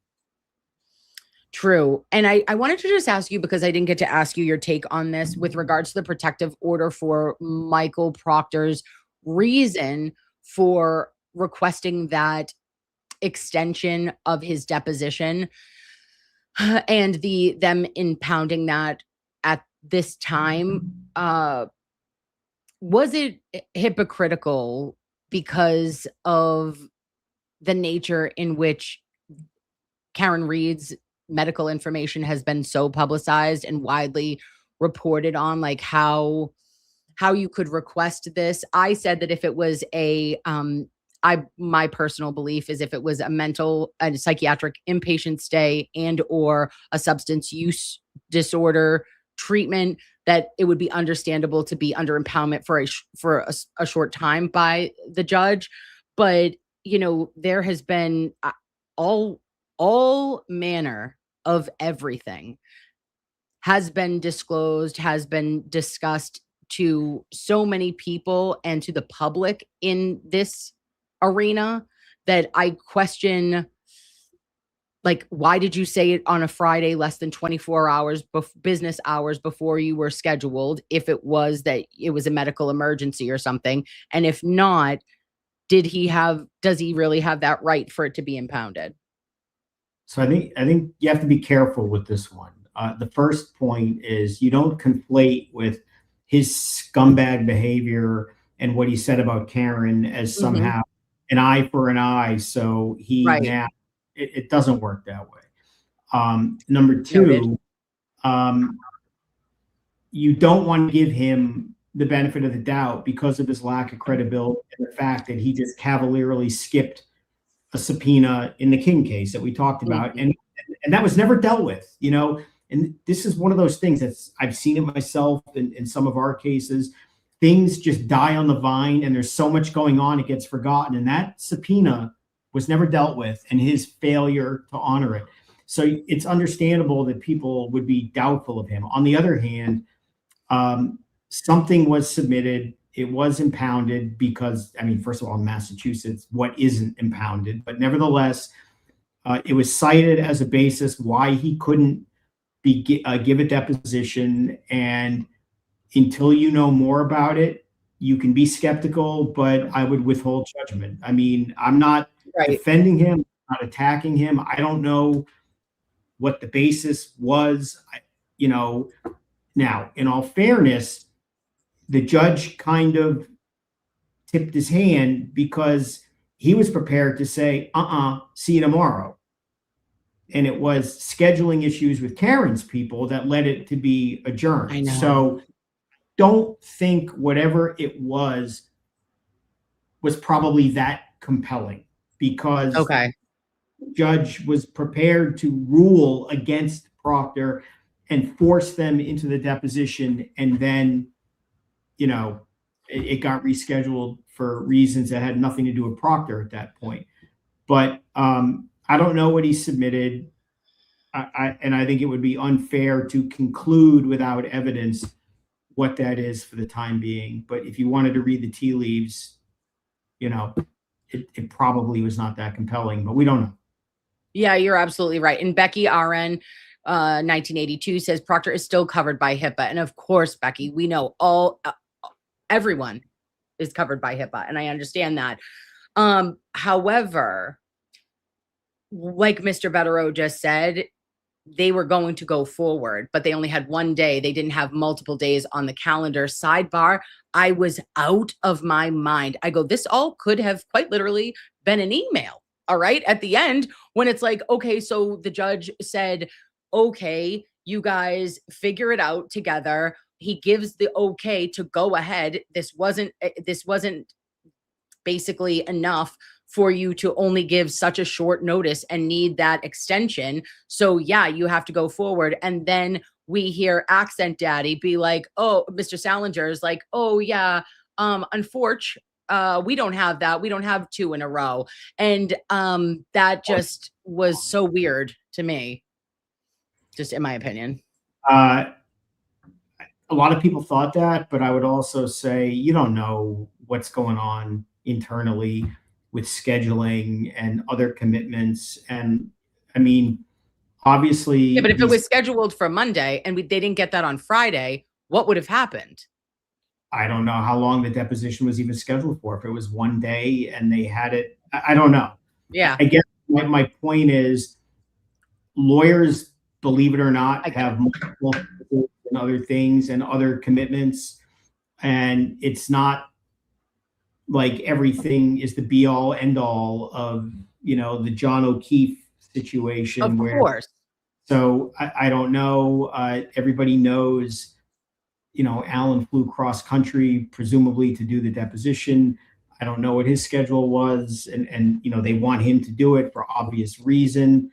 [SPEAKER 7] True. And I wanted to just ask you, because I didn't get to ask you your take on this with regards to the protective order for Michael Proctor's reason for requesting that extension of his deposition and them impounding that at this time, was it hypocritical because of the nature in which Karen Reed's medical information has been so publicized and widely reported on, like how you could request this? I said that if it was my personal belief is if it was a psychiatric inpatient stay and or a substance use disorder treatment, that it would be understandable to be under impoundment for a short time by the judge. But, there has been all manner of everything has been disclosed, has been discussed to so many people and to the public in this arena that I question, like, why did you say it on a Friday less than 24 hours business hours before you were scheduled, if it was that it was a medical emergency or something? And if not, does he really have that right for it to be impounded?
[SPEAKER 2] So I think you have to be careful with this one. The first point is you don't conflate with his scumbag behavior and what he said about Karen as somehow an eye for an eye. So now it doesn't work that way. Number two, you don't want to give him the benefit of the doubt because of his lack of credibility and the fact that he just cavalierly skipped a subpoena in the King case that we talked about. And that was never dealt with, and this is one of those things I've seen it myself in some of our cases. Things just die on the vine and there's so much going on, it gets forgotten. And that subpoena was never dealt with, and his failure to honor it. So it's understandable that people would be doubtful of him. On the other hand, something was submitted. It was impounded because, first of all, in Massachusetts, what isn't impounded? But nevertheless, it was cited as a basis why he couldn't give a deposition. And until you know more about it, you can be skeptical, but I would withhold judgment. I'm not defending him, not attacking him. I don't know what the basis was. Now, in all fairness, the judge kind of tipped his hand because he was prepared to say, see you tomorrow. And it was scheduling issues with Karen's people that led it to be adjourned. I know. So don't think whatever it was probably that compelling, because the judge was prepared to rule against Proctor and force them into the deposition. And then, it got rescheduled for reasons that had nothing to do with Proctor at that point. But I don't know what he submitted. And I think it would be unfair to conclude without evidence what that is for the time being. But if you wanted to read the tea leaves, it probably was not that compelling, but we don't know.
[SPEAKER 7] Yeah, you're absolutely right. And Becky RN 1982 says Proctor is still covered by HIPAA. And of course, Becky, we know everyone is covered by HIPAA, and I understand that. However, like Mr. Bederow just said, they were going to go forward, but they only had one day. They didn't have multiple days on the calendar. Sidebar, I was out of my mind. I go, this all could have quite literally been an email. All right. At the end, when it's like, okay, so the judge said, okay, you guys figure it out together. He gives the okay to go ahead. This wasn't basically enough for you to only give such a short notice and need that extension. So yeah, you have to go forward. And then we hear Accent Daddy be like, oh, Mr. Salinger is like, oh yeah, unfortunately, we don't have that. We don't have two in a row. And that just was so weird to me, just in my opinion.
[SPEAKER 2] A lot of people thought that, but I would also say you don't know what's going on internally with scheduling and other commitments. And obviously.
[SPEAKER 7] Yeah, but if it was scheduled for Monday and they didn't get that on Friday, what would have happened?
[SPEAKER 2] I don't know how long the deposition was even scheduled for. If it was one day and they had it, I don't know.
[SPEAKER 7] Yeah.
[SPEAKER 2] I guess my point is, lawyers, believe it or not, have multiple and other things and other commitments, and it's not like everything is the be all end all of the John O'Keefe situation.
[SPEAKER 7] Of course.
[SPEAKER 2] So I don't know. Everybody knows, Alan flew cross country, presumably to do the deposition. I don't know what his schedule was, and they want him to do it for obvious reason.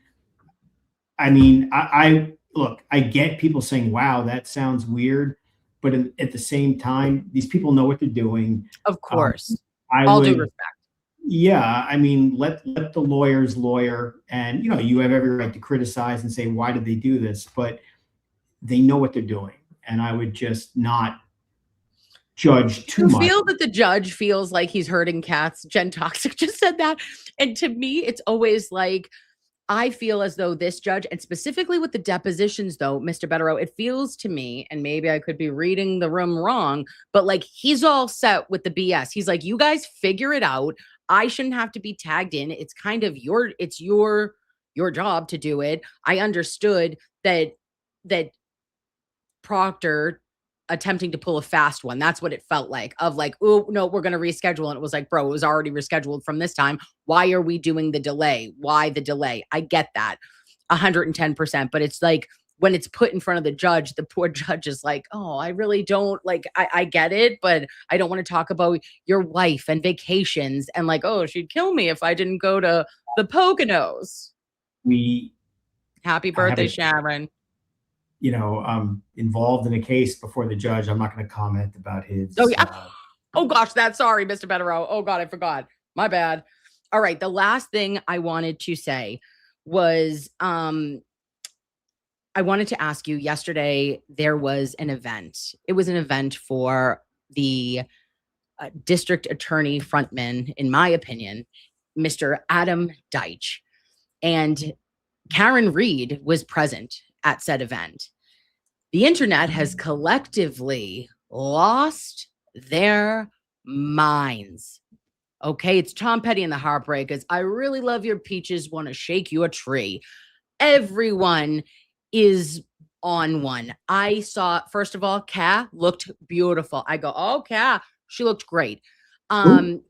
[SPEAKER 2] I mean, I look, I get people saying, "Wow, that sounds weird," but at the same time, these people know what they're doing.
[SPEAKER 7] Of course,
[SPEAKER 2] All
[SPEAKER 7] due respect.
[SPEAKER 2] Yeah, I mean, let the lawyers lawyer, and you have every right to criticize and say, "Why did they do this?" But they know what they're doing, and I would just not judge too much.
[SPEAKER 7] You feel that the judge feels like he's hurting cats. Jen Toxic just said that. And to me, it's always like, I feel as though this judge, and specifically with the depositions though, Mr. Bederow, it feels to me, and maybe I could be reading the room wrong, but like he's all set with the BS. He's like, you guys figure it out. I shouldn't have to be tagged in. It's kind of your job to do it. I understood that Proctor attempting to pull a fast one. That's what it felt like, of like, oh no, we're going to reschedule. And it was like, bro, it was already rescheduled from this time. Why are we doing the delay? Why the delay? I get that 110%, but it's like, when it's put in front of the judge, the poor judge is like, oh, I really don't like, I get it, but I don't want to talk about your wife and vacations and like, oh, she'd kill me if I didn't go to the Poconos. Happy birthday, Sharon.
[SPEAKER 2] Involved in a case before the judge. I'm not going to comment about his.
[SPEAKER 7] Oh, yeah. Oh, gosh, that's sorry, Mr. Bederow. Oh, God, I forgot. My bad. All right. The last thing I wanted to say was I wanted to ask you, yesterday, there was an event. It was an event for the district attorney frontman, in my opinion, Mr. Adam Deitch. And Karen Reed was present at said event. The internet has collectively lost their minds. Okay, it's Tom Petty and the Heartbreakers. I really love your peaches, want to shake your tree. Everyone is on one. I saw, first of all, Ka looked beautiful. I go, oh, Ka, she looked great. Karen.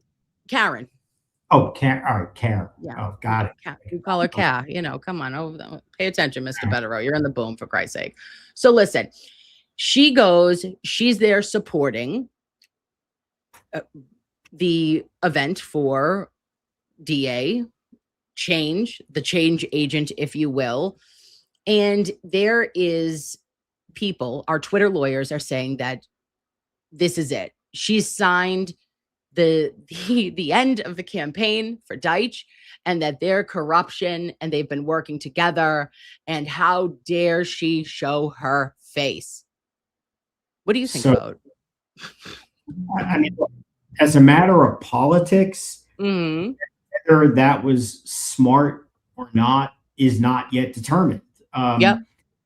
[SPEAKER 2] Oh, Karen. All right, Karen.
[SPEAKER 7] Yeah.
[SPEAKER 2] Oh, got it.
[SPEAKER 7] You call her Ka. Come on over there. Pay attention, Mr. Bederow. You're in the boom, for Christ's sake. So listen, she goes, she's there supporting the event for DA change, the change agent, if you will. And there is people, our Twitter lawyers are saying that this is it. She's signed the end of the campaign for Deitch, and that their corruption, and they've been working together, and how dare she show her face? What do you think about?
[SPEAKER 2] I mean, as a matter of politics, whether that was smart or not is not yet determined.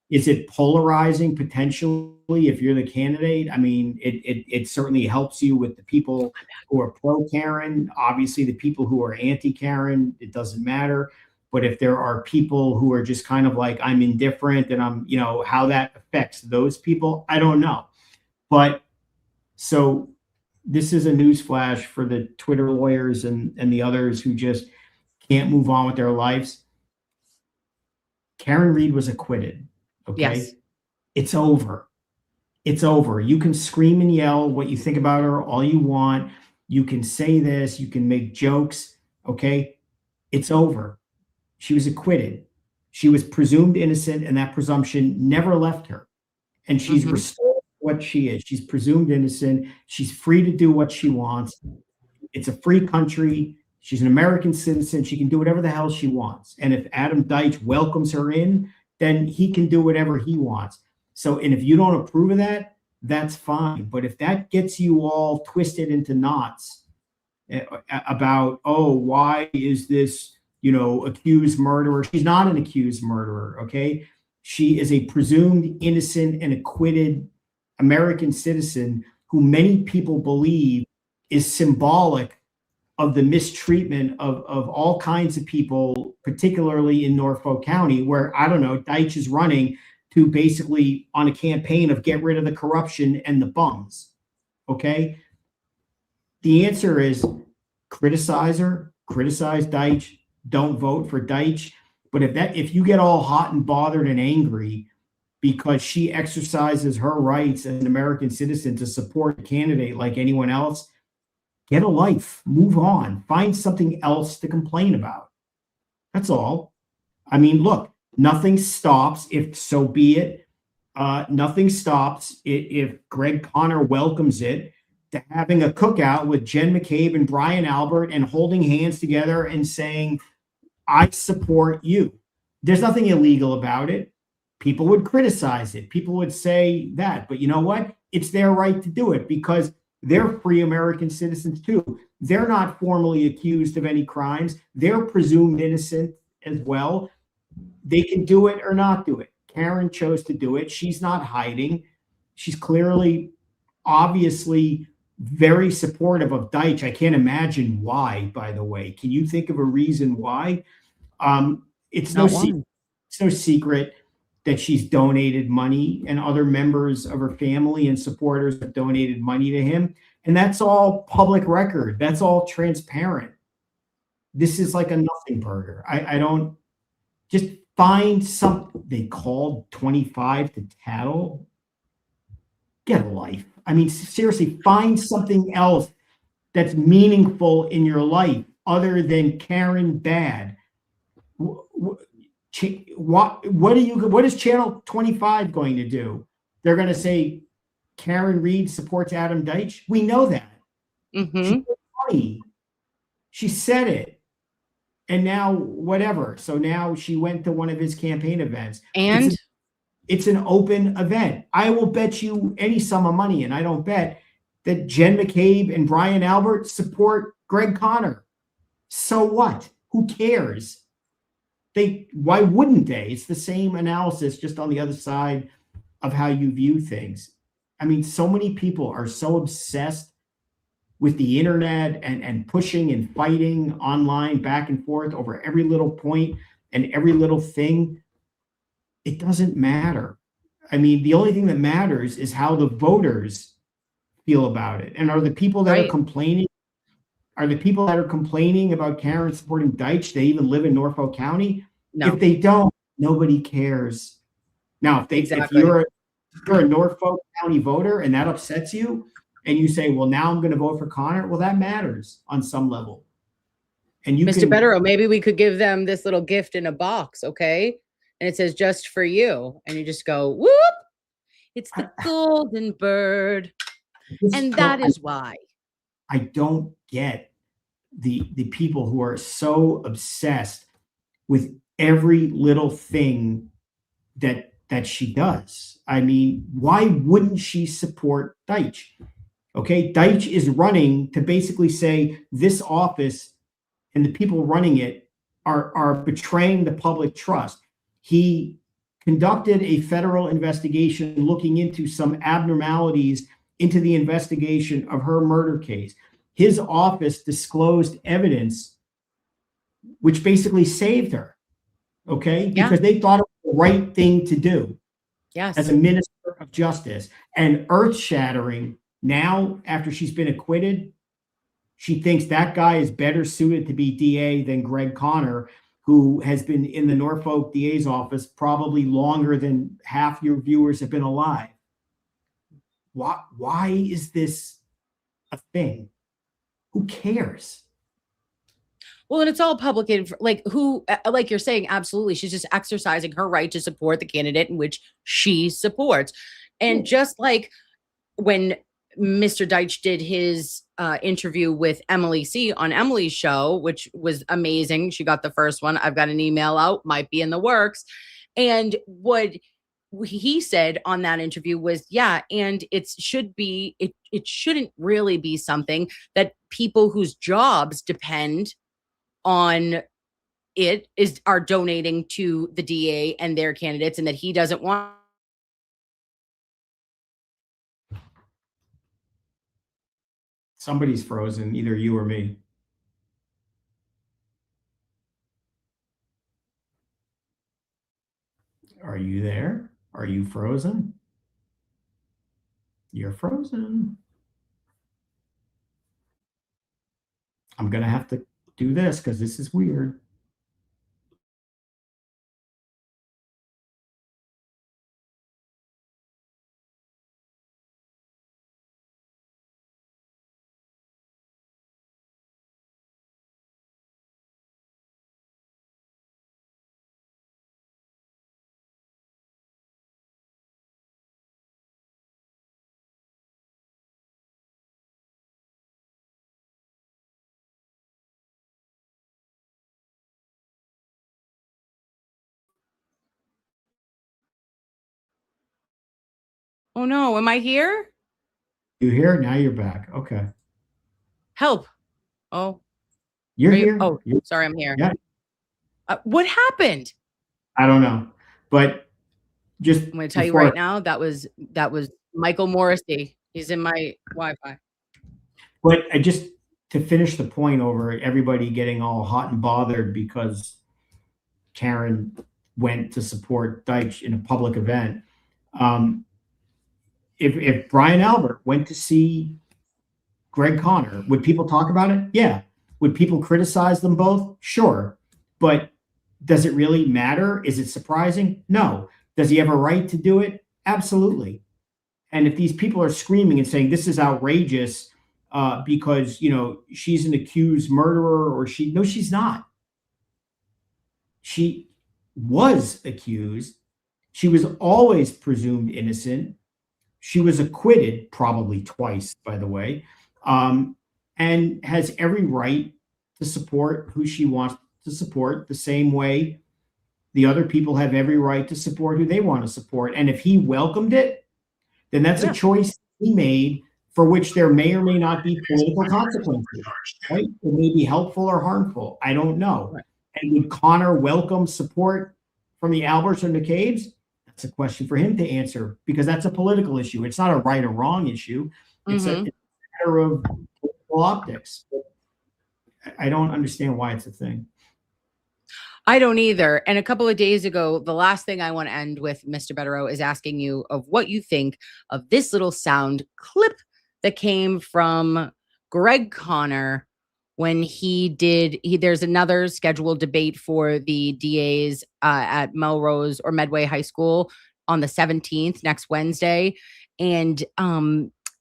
[SPEAKER 2] Is it polarizing potentially if you're the candidate? I mean, it certainly helps you with the people who are pro Karen. Obviously, the people who are anti Karen, it doesn't matter. But if there are people who are just kind of like, I'm indifferent, and I'm, how that affects those people, I don't know. But so this is a newsflash for the Twitter lawyers and the others who just can't move on with their lives. Karen Reed was acquitted. Okay.
[SPEAKER 7] Yes.
[SPEAKER 2] It's over. It's over. You can scream and yell what you think about her all you want. You can say this, you can make jokes. Okay. It's over. She was acquitted. She was presumed innocent, and that presumption never left her. And she's restored what she is. She's presumed innocent. She's free to do what she wants. It's a free country. She's an American citizen. She can do whatever the hell she wants. And if Adam Deitch welcomes her in, then he can do whatever he wants. So, and if you don't approve of that, that's fine. But if that gets you all twisted into knots about, oh, why is this, accused murderer? She's not an accused murderer, okay? She is a presumed innocent and acquitted American citizen who many people believe is symbolic of the mistreatment of all kinds of people, particularly in Norfolk County, where, I don't know, Deitch is running to basically on a campaign of get rid of the corruption and the bums. Okay. The answer is criticize her, criticize Deitch, don't vote for Deitch. But if you get all hot and bothered and angry because she exercises her rights as an American citizen to support a candidate like anyone else, get a life, move on, find something else to complain about. That's all. I mean, look, nothing stops if so be it. Nothing stops if Greg Connor welcomes it to having a cookout with Jen McCabe and Brian Albert and holding hands together and saying, I support you. There's nothing illegal about it. People would criticize it. People would say that. But you know what? It's their right to do it because they're free American citizens too. They're not formally accused of any crimes. They're presumed innocent as well. They can do it or not do it. Karen chose to do it. She's not hiding. She's clearly, obviously, very supportive of Deitch. I can't imagine why, by the way. Can you think of a reason why? It's no secret that she's donated money and other members of her family and supporters have donated money to him. And that's all public record. That's all transparent. This is like a nothing burger. I don't just find something. They called 25 to tattle. Get a life. I mean, seriously, find something else that's meaningful in your life other than Karen Bad. What is Channel 25 going to do? They're going to say Karen Reed supports Adam Deitch. We know that.
[SPEAKER 7] Mm-hmm.
[SPEAKER 2] She said it. And now whatever. So now she went to one of his campaign events.
[SPEAKER 7] And
[SPEAKER 2] it's an open event. I will bet you any sum of money, and I don't bet, that Jen McCabe and Brian Albert support Greg Connor. So what? Who cares? Why wouldn't they? It's the same analysis, just on the other side of how you view things. I mean, so many people are so obsessed with the internet and pushing and fighting online back and forth over every little point and every little thing. It doesn't matter. I mean, the only thing that matters is how the voters feel about it. And are the people that are complaining about Karen supporting Deitch, they even live in Norfolk County? No. If they don't, nobody cares. Now, if you're a Norfolk County voter and that upsets you, and you say, well, now I'm going to vote for Connor, well, that matters on some level. And you
[SPEAKER 7] Mr. Bederow, maybe we could give them this little gift in a box, okay? And it says just for you. And you just go, whoop, it's the golden bird. And that is why.
[SPEAKER 2] I don't get the people who are so obsessed with every little thing that she does. I mean, why wouldn't she support Deitch? Okay, Deitch is running to basically say this office and the people running it are betraying the public trust. He conducted a federal investigation looking into some abnormalities into the investigation of her murder case. His office disclosed evidence which basically saved her, okay? Because they thought it was the right thing to do as a minister of justice. And earth-shattering, now after she's been acquitted, she thinks that guy is better suited to be DA than Greg Connor, who has been in the Norfolk DA's office probably longer than half your viewers have been alive. Why is this a thing? Who cares?
[SPEAKER 7] Well, and it's all public, like you're saying, absolutely. She's just exercising her right to support the candidate in which she supports. And just like when Mr. Deitch did his interview with Emily C on Emily's show, which was amazing. She got the first one. I've got an email out, might be in the works. And what he said on that interview was, and it shouldn't really be something that people whose jobs depend on are donating to the DA and their candidates, and that he doesn't want.
[SPEAKER 2] Somebody's frozen, either you or me. Are you there? Are you frozen? You're frozen. I'm going to have to do this because this is weird.
[SPEAKER 7] Oh no, am I here?
[SPEAKER 2] You here? Now you're back. Okay.
[SPEAKER 7] Help. Oh,
[SPEAKER 2] You're
[SPEAKER 7] are you?
[SPEAKER 2] here.
[SPEAKER 7] Oh, sorry, I'm here.
[SPEAKER 2] Yeah.
[SPEAKER 7] What happened?
[SPEAKER 2] I don't know. But just
[SPEAKER 7] I'm going to tell you right now, that was Michael Morrissey. He's in my Wi-Fi.
[SPEAKER 2] But I just to finish the point over everybody getting all hot and bothered because Karen went to support Deitch in a public event. If Brian Albert went to see Greg Connor, would people talk about it? Yeah. Would people criticize them both? Sure. But does it really matter? Is it surprising? No. Does he have a right to do it? Absolutely. And if these people are screaming and saying this is outrageous because she's an accused murderer or she's not. She was accused. She was always presumed innocent. She was acquitted probably twice, by the way, and has every right to support who she wants to support the same way the other people have every right to support who they want to support. And if he welcomed it, then that's a choice he made for which there may or may not be political consequences. Right? It may be helpful or harmful. I don't know. Right. And would Connor welcome support from the Alberts or McCabe's? That's a question for him to answer because that's a political issue. It's not a right or wrong issue. It's a matter of political optics. I don't understand why it's a thing.
[SPEAKER 7] I don't either. And a couple of days ago, the last thing I want to end with, Mr. Bederow, is asking you of what you think of this little sound clip that came from Greg Connor when there's another scheduled debate for the DAs at Melrose or Medway High School on the 17th, next Wednesday. And,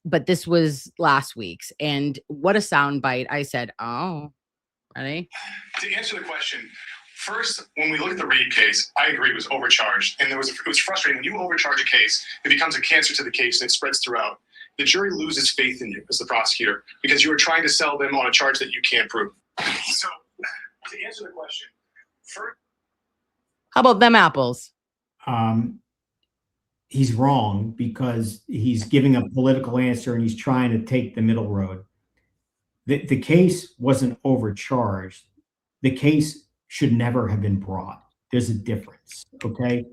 [SPEAKER 7] but this was last week's. And what a soundbite. I said, oh, ready?
[SPEAKER 10] To answer the question, first, when we look at the Reed case, I agree it was overcharged. And it was frustrating. When you overcharge a case, it becomes a cancer to the case and it spreads throughout. The jury loses faith in you as the prosecutor because you are trying to sell them on a charge that you can't prove. So, to answer the question, first,
[SPEAKER 7] how about them apples?
[SPEAKER 2] He's wrong because he's giving a political answer and he's trying to take the middle road. The case wasn't overcharged. The case should never have been brought. There's a difference, okay?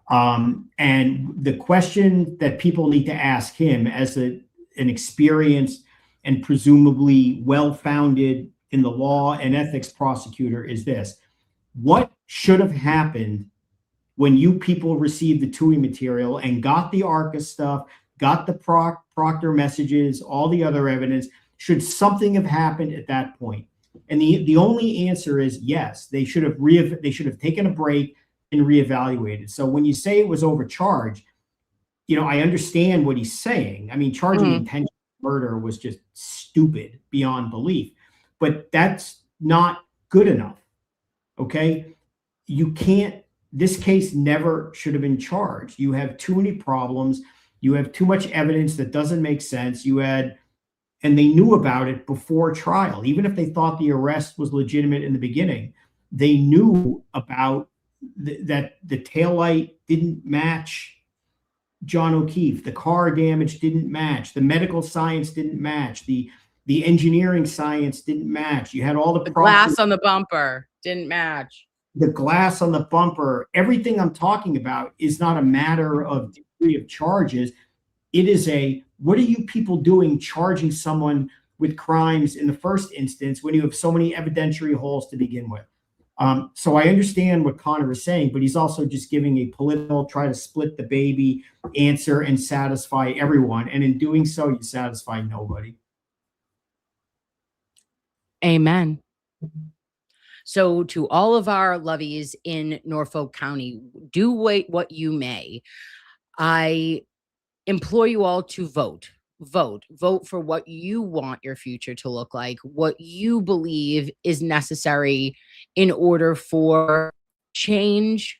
[SPEAKER 2] And the question that people need to ask him as an experienced and presumably well-founded in the law and ethics prosecutor is this. What should have happened when you people received the TUI material and got the ARCA stuff, got the Proctor messages, all the other evidence? Should something have happened at that point? And the only answer is yes. They should have taken a break and reevaluated. So when you say it was overcharged, I understand what he's saying. I mean, charging intentional murder was just stupid beyond belief, but that's not good enough. Okay. You can't, this case never should have been charged. You have too many problems. You have too much evidence that doesn't make sense. And they knew about it before trial. Even if they thought the arrest was legitimate in the beginning, they knew about that the taillight didn't match John O'Keefe. The car damage didn't match. The medical science didn't match. The engineering science didn't match. You had all the
[SPEAKER 7] glass on the bumper didn't match.
[SPEAKER 2] The glass on the bumper. Everything I'm talking about is not a matter of degree of charges. It is what are you people doing charging someone with crimes in the first instance when you have so many evidentiary holes to begin with? So I understand what Connor is saying, but he's also just giving a political, try to split the baby answer and satisfy everyone. And in doing so, you satisfy nobody.
[SPEAKER 6] Amen. So to all of our lovies in Norfolk County, do wait what you may. I implore you all to vote. Vote for what you want your future to look like, what you believe is necessary in order for change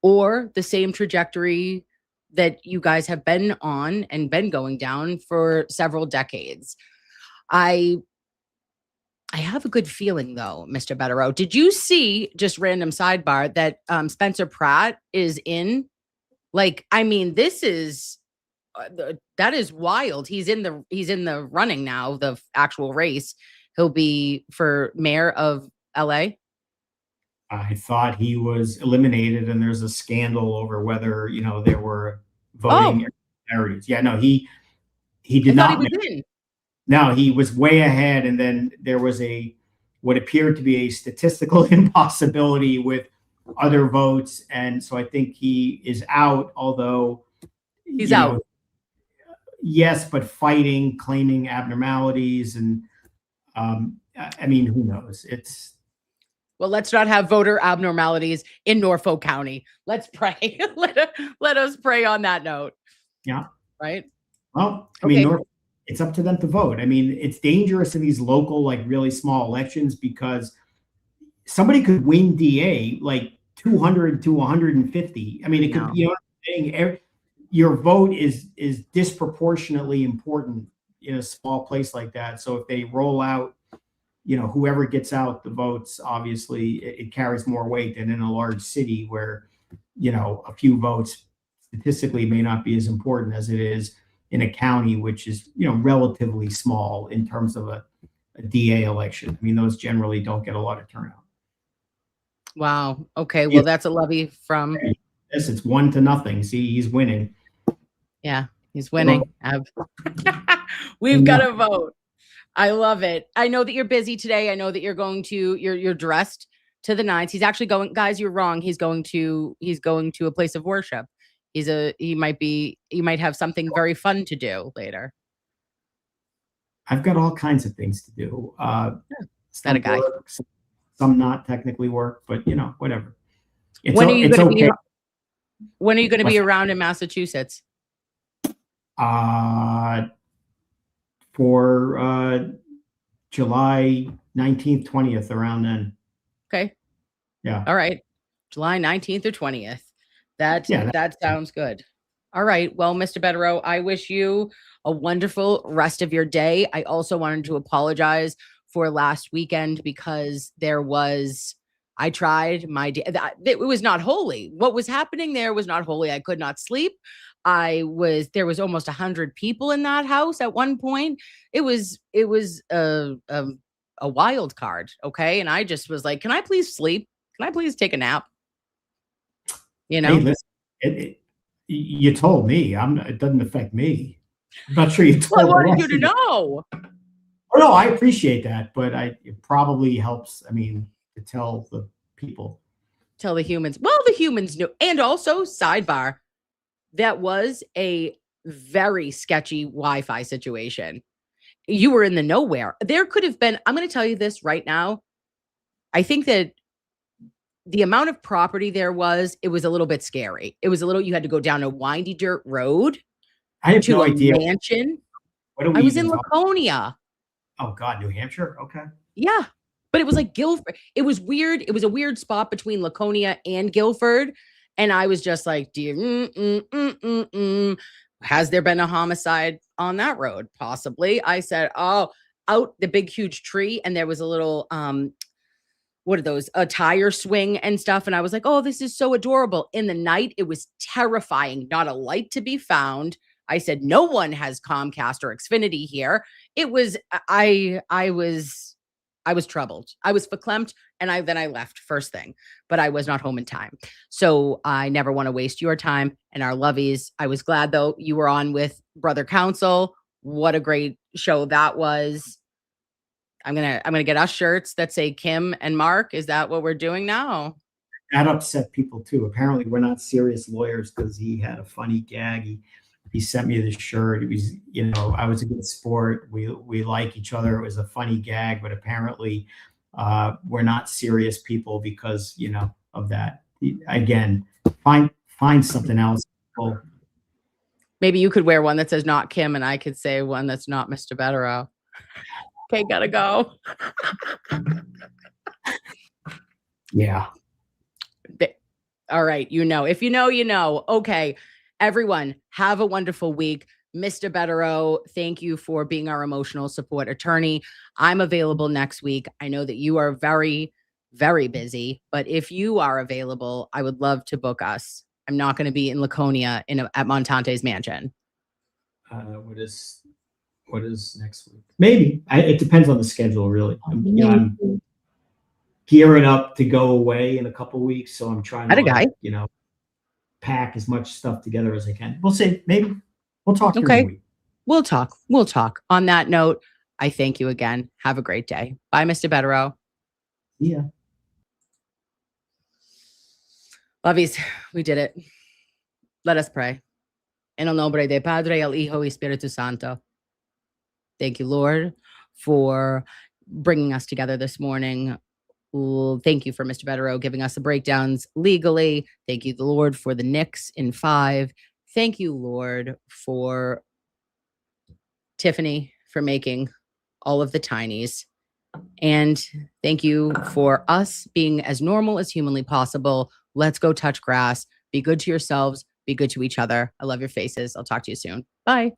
[SPEAKER 6] or the same trajectory that you guys have been on and been going down for several decades. I have a good feeling though, Mr. Bederow. Did you see, just random sidebar, that Spencer Pratt is in? Like, I mean, this is that is wild. He's in the running now, the actual race. He'll be for mayor of LA.
[SPEAKER 2] I thought he was eliminated, and there's a scandal over whether there were voting irregularities. Yeah, no, he did not.
[SPEAKER 6] He was in.
[SPEAKER 2] No, he was way ahead, and then there was what appeared to be a statistical impossibility with other votes, and so I think he is out. Although
[SPEAKER 6] he's out.
[SPEAKER 2] Yes, but fighting, claiming abnormalities, and I mean, who knows?
[SPEAKER 6] Well, let's not have voter abnormalities in Norfolk County. Let's pray. let us pray on that note.
[SPEAKER 2] Yeah.
[SPEAKER 6] Right.
[SPEAKER 2] Well, I mean, it's up to them to vote. I mean, it's dangerous in these local, like really small elections, because somebody could win DA like 200 to 150. I mean, it could, your vote is disproportionately important in a small place like that. So if they roll out, whoever gets out the votes, obviously it carries more weight than in a large city where, a few votes statistically may not be as important as it is in a county, which is, relatively small in terms of a DA election. I mean, those generally don't get a lot of turnout.
[SPEAKER 6] Wow. Okay. Well, that's a levy from.
[SPEAKER 2] Yes, it's 1-0. See, he's winning.
[SPEAKER 6] Yeah, he's winning. We've got to vote. I love it. I know that you're busy today. I know that you're going to you're dressed to the nines. He's actually going, guys, you're wrong. He's going to a place of worship. You might have something very fun to do later.
[SPEAKER 2] I've got all kinds of things to do.
[SPEAKER 6] Got a guy.
[SPEAKER 2] Work, some not technically work, but whatever.
[SPEAKER 6] When are you going to be around in Massachusetts?
[SPEAKER 2] For July 19th, 20th, around then.
[SPEAKER 6] Okay.
[SPEAKER 2] Yeah.
[SPEAKER 6] All right. July 19th or 20th. That sounds good. All right. Well, Mr. Bederow, I wish you a wonderful rest of your day. I also wanted to apologize for last weekend because I tried it was not holy. What was happening there was not holy. I could not sleep. There was almost 100 people in that house at one point. It was a wild card. Okay. And I just was like, can I please sleep? Can I please take a nap?
[SPEAKER 2] Hey, listen, you told me. It doesn't affect me. I'm not sure you told me.
[SPEAKER 6] I wanted you to know.
[SPEAKER 2] Oh, no, I appreciate that, but it probably helps. I mean, to tell the people.
[SPEAKER 6] Tell the humans. Well, the humans knew. And also, sidebar, that was a very sketchy Wi-Fi situation. You were in the nowhere. There could have been, I'm going to tell you this right now. I think that the amount of property it was a little bit scary. You had to go down a windy dirt road.
[SPEAKER 2] I have no idea.
[SPEAKER 6] Mansion. I was in Laconia.
[SPEAKER 2] Oh God, New Hampshire. Okay.
[SPEAKER 6] Yeah. But it was like Guilford. It was weird. It was a weird spot between Laconia and Guilford. And I was just like, has there been a homicide on that road? Possibly. I said, out the big, huge tree. And there was a little, what are those? A tire swing and stuff. And I was like, oh, this is so adorable. In the night, it was terrifying. Not a light to be found. I said, no one has Comcast or Xfinity here. It was, I was troubled. I was verklempt, and then I left first thing, but I was not home in time. So I never want to waste your time and our lovies. I was glad though you were on with Brother Council. What a great show that was.
[SPEAKER 7] I'm gonna get us shirts that say Kim and Mark. Is that what we're doing now?
[SPEAKER 2] That upset people too. Apparently, we're not serious lawyers because he had a funny gag. He sent me this shirt. It was, I was a good sport. We like each other. It was a funny gag, but apparently, we're not serious people because of that. Again, find something else. Well,
[SPEAKER 7] maybe you could wear one that says not Kim, and I could say one that's not Mr. Bederow. Okay, gotta go.
[SPEAKER 2] Yeah.
[SPEAKER 7] All right. If you know, you know. Okay. Everyone, have a wonderful week. Mr. Bederow, thank you for being our emotional support attorney. I'm available next week. I know that you are very, very busy, but if you are available, I would love to book us. I'm not going to be in Laconia at Montante's mansion.
[SPEAKER 2] What is next week? Maybe. It depends on the schedule, really. I'm gearing up to go away in a couple weeks, so I'm trying to pack as much stuff together as I can. We'll see. Maybe we'll talk.
[SPEAKER 7] Okay, we'll talk. On that note, I thank you again. Have a great day. Bye, Mr. Bederow.
[SPEAKER 2] Yeah.
[SPEAKER 7] Lovies, we did it. Let us pray. En el nombre del Padre, el Hijo y Espíritu Santo. Thank you, Lord, for bringing us together this morning. Thank you for Mr. Bederow giving us the breakdowns legally. Thank you, the Lord, for the Knicks in 5. Thank you, Lord, for Tiffany for making all of the tinies. And thank you for us being as normal as humanly possible. Let's go touch grass. Be good to yourselves. Be good to each other. I love your faces. I'll talk to you soon. Bye.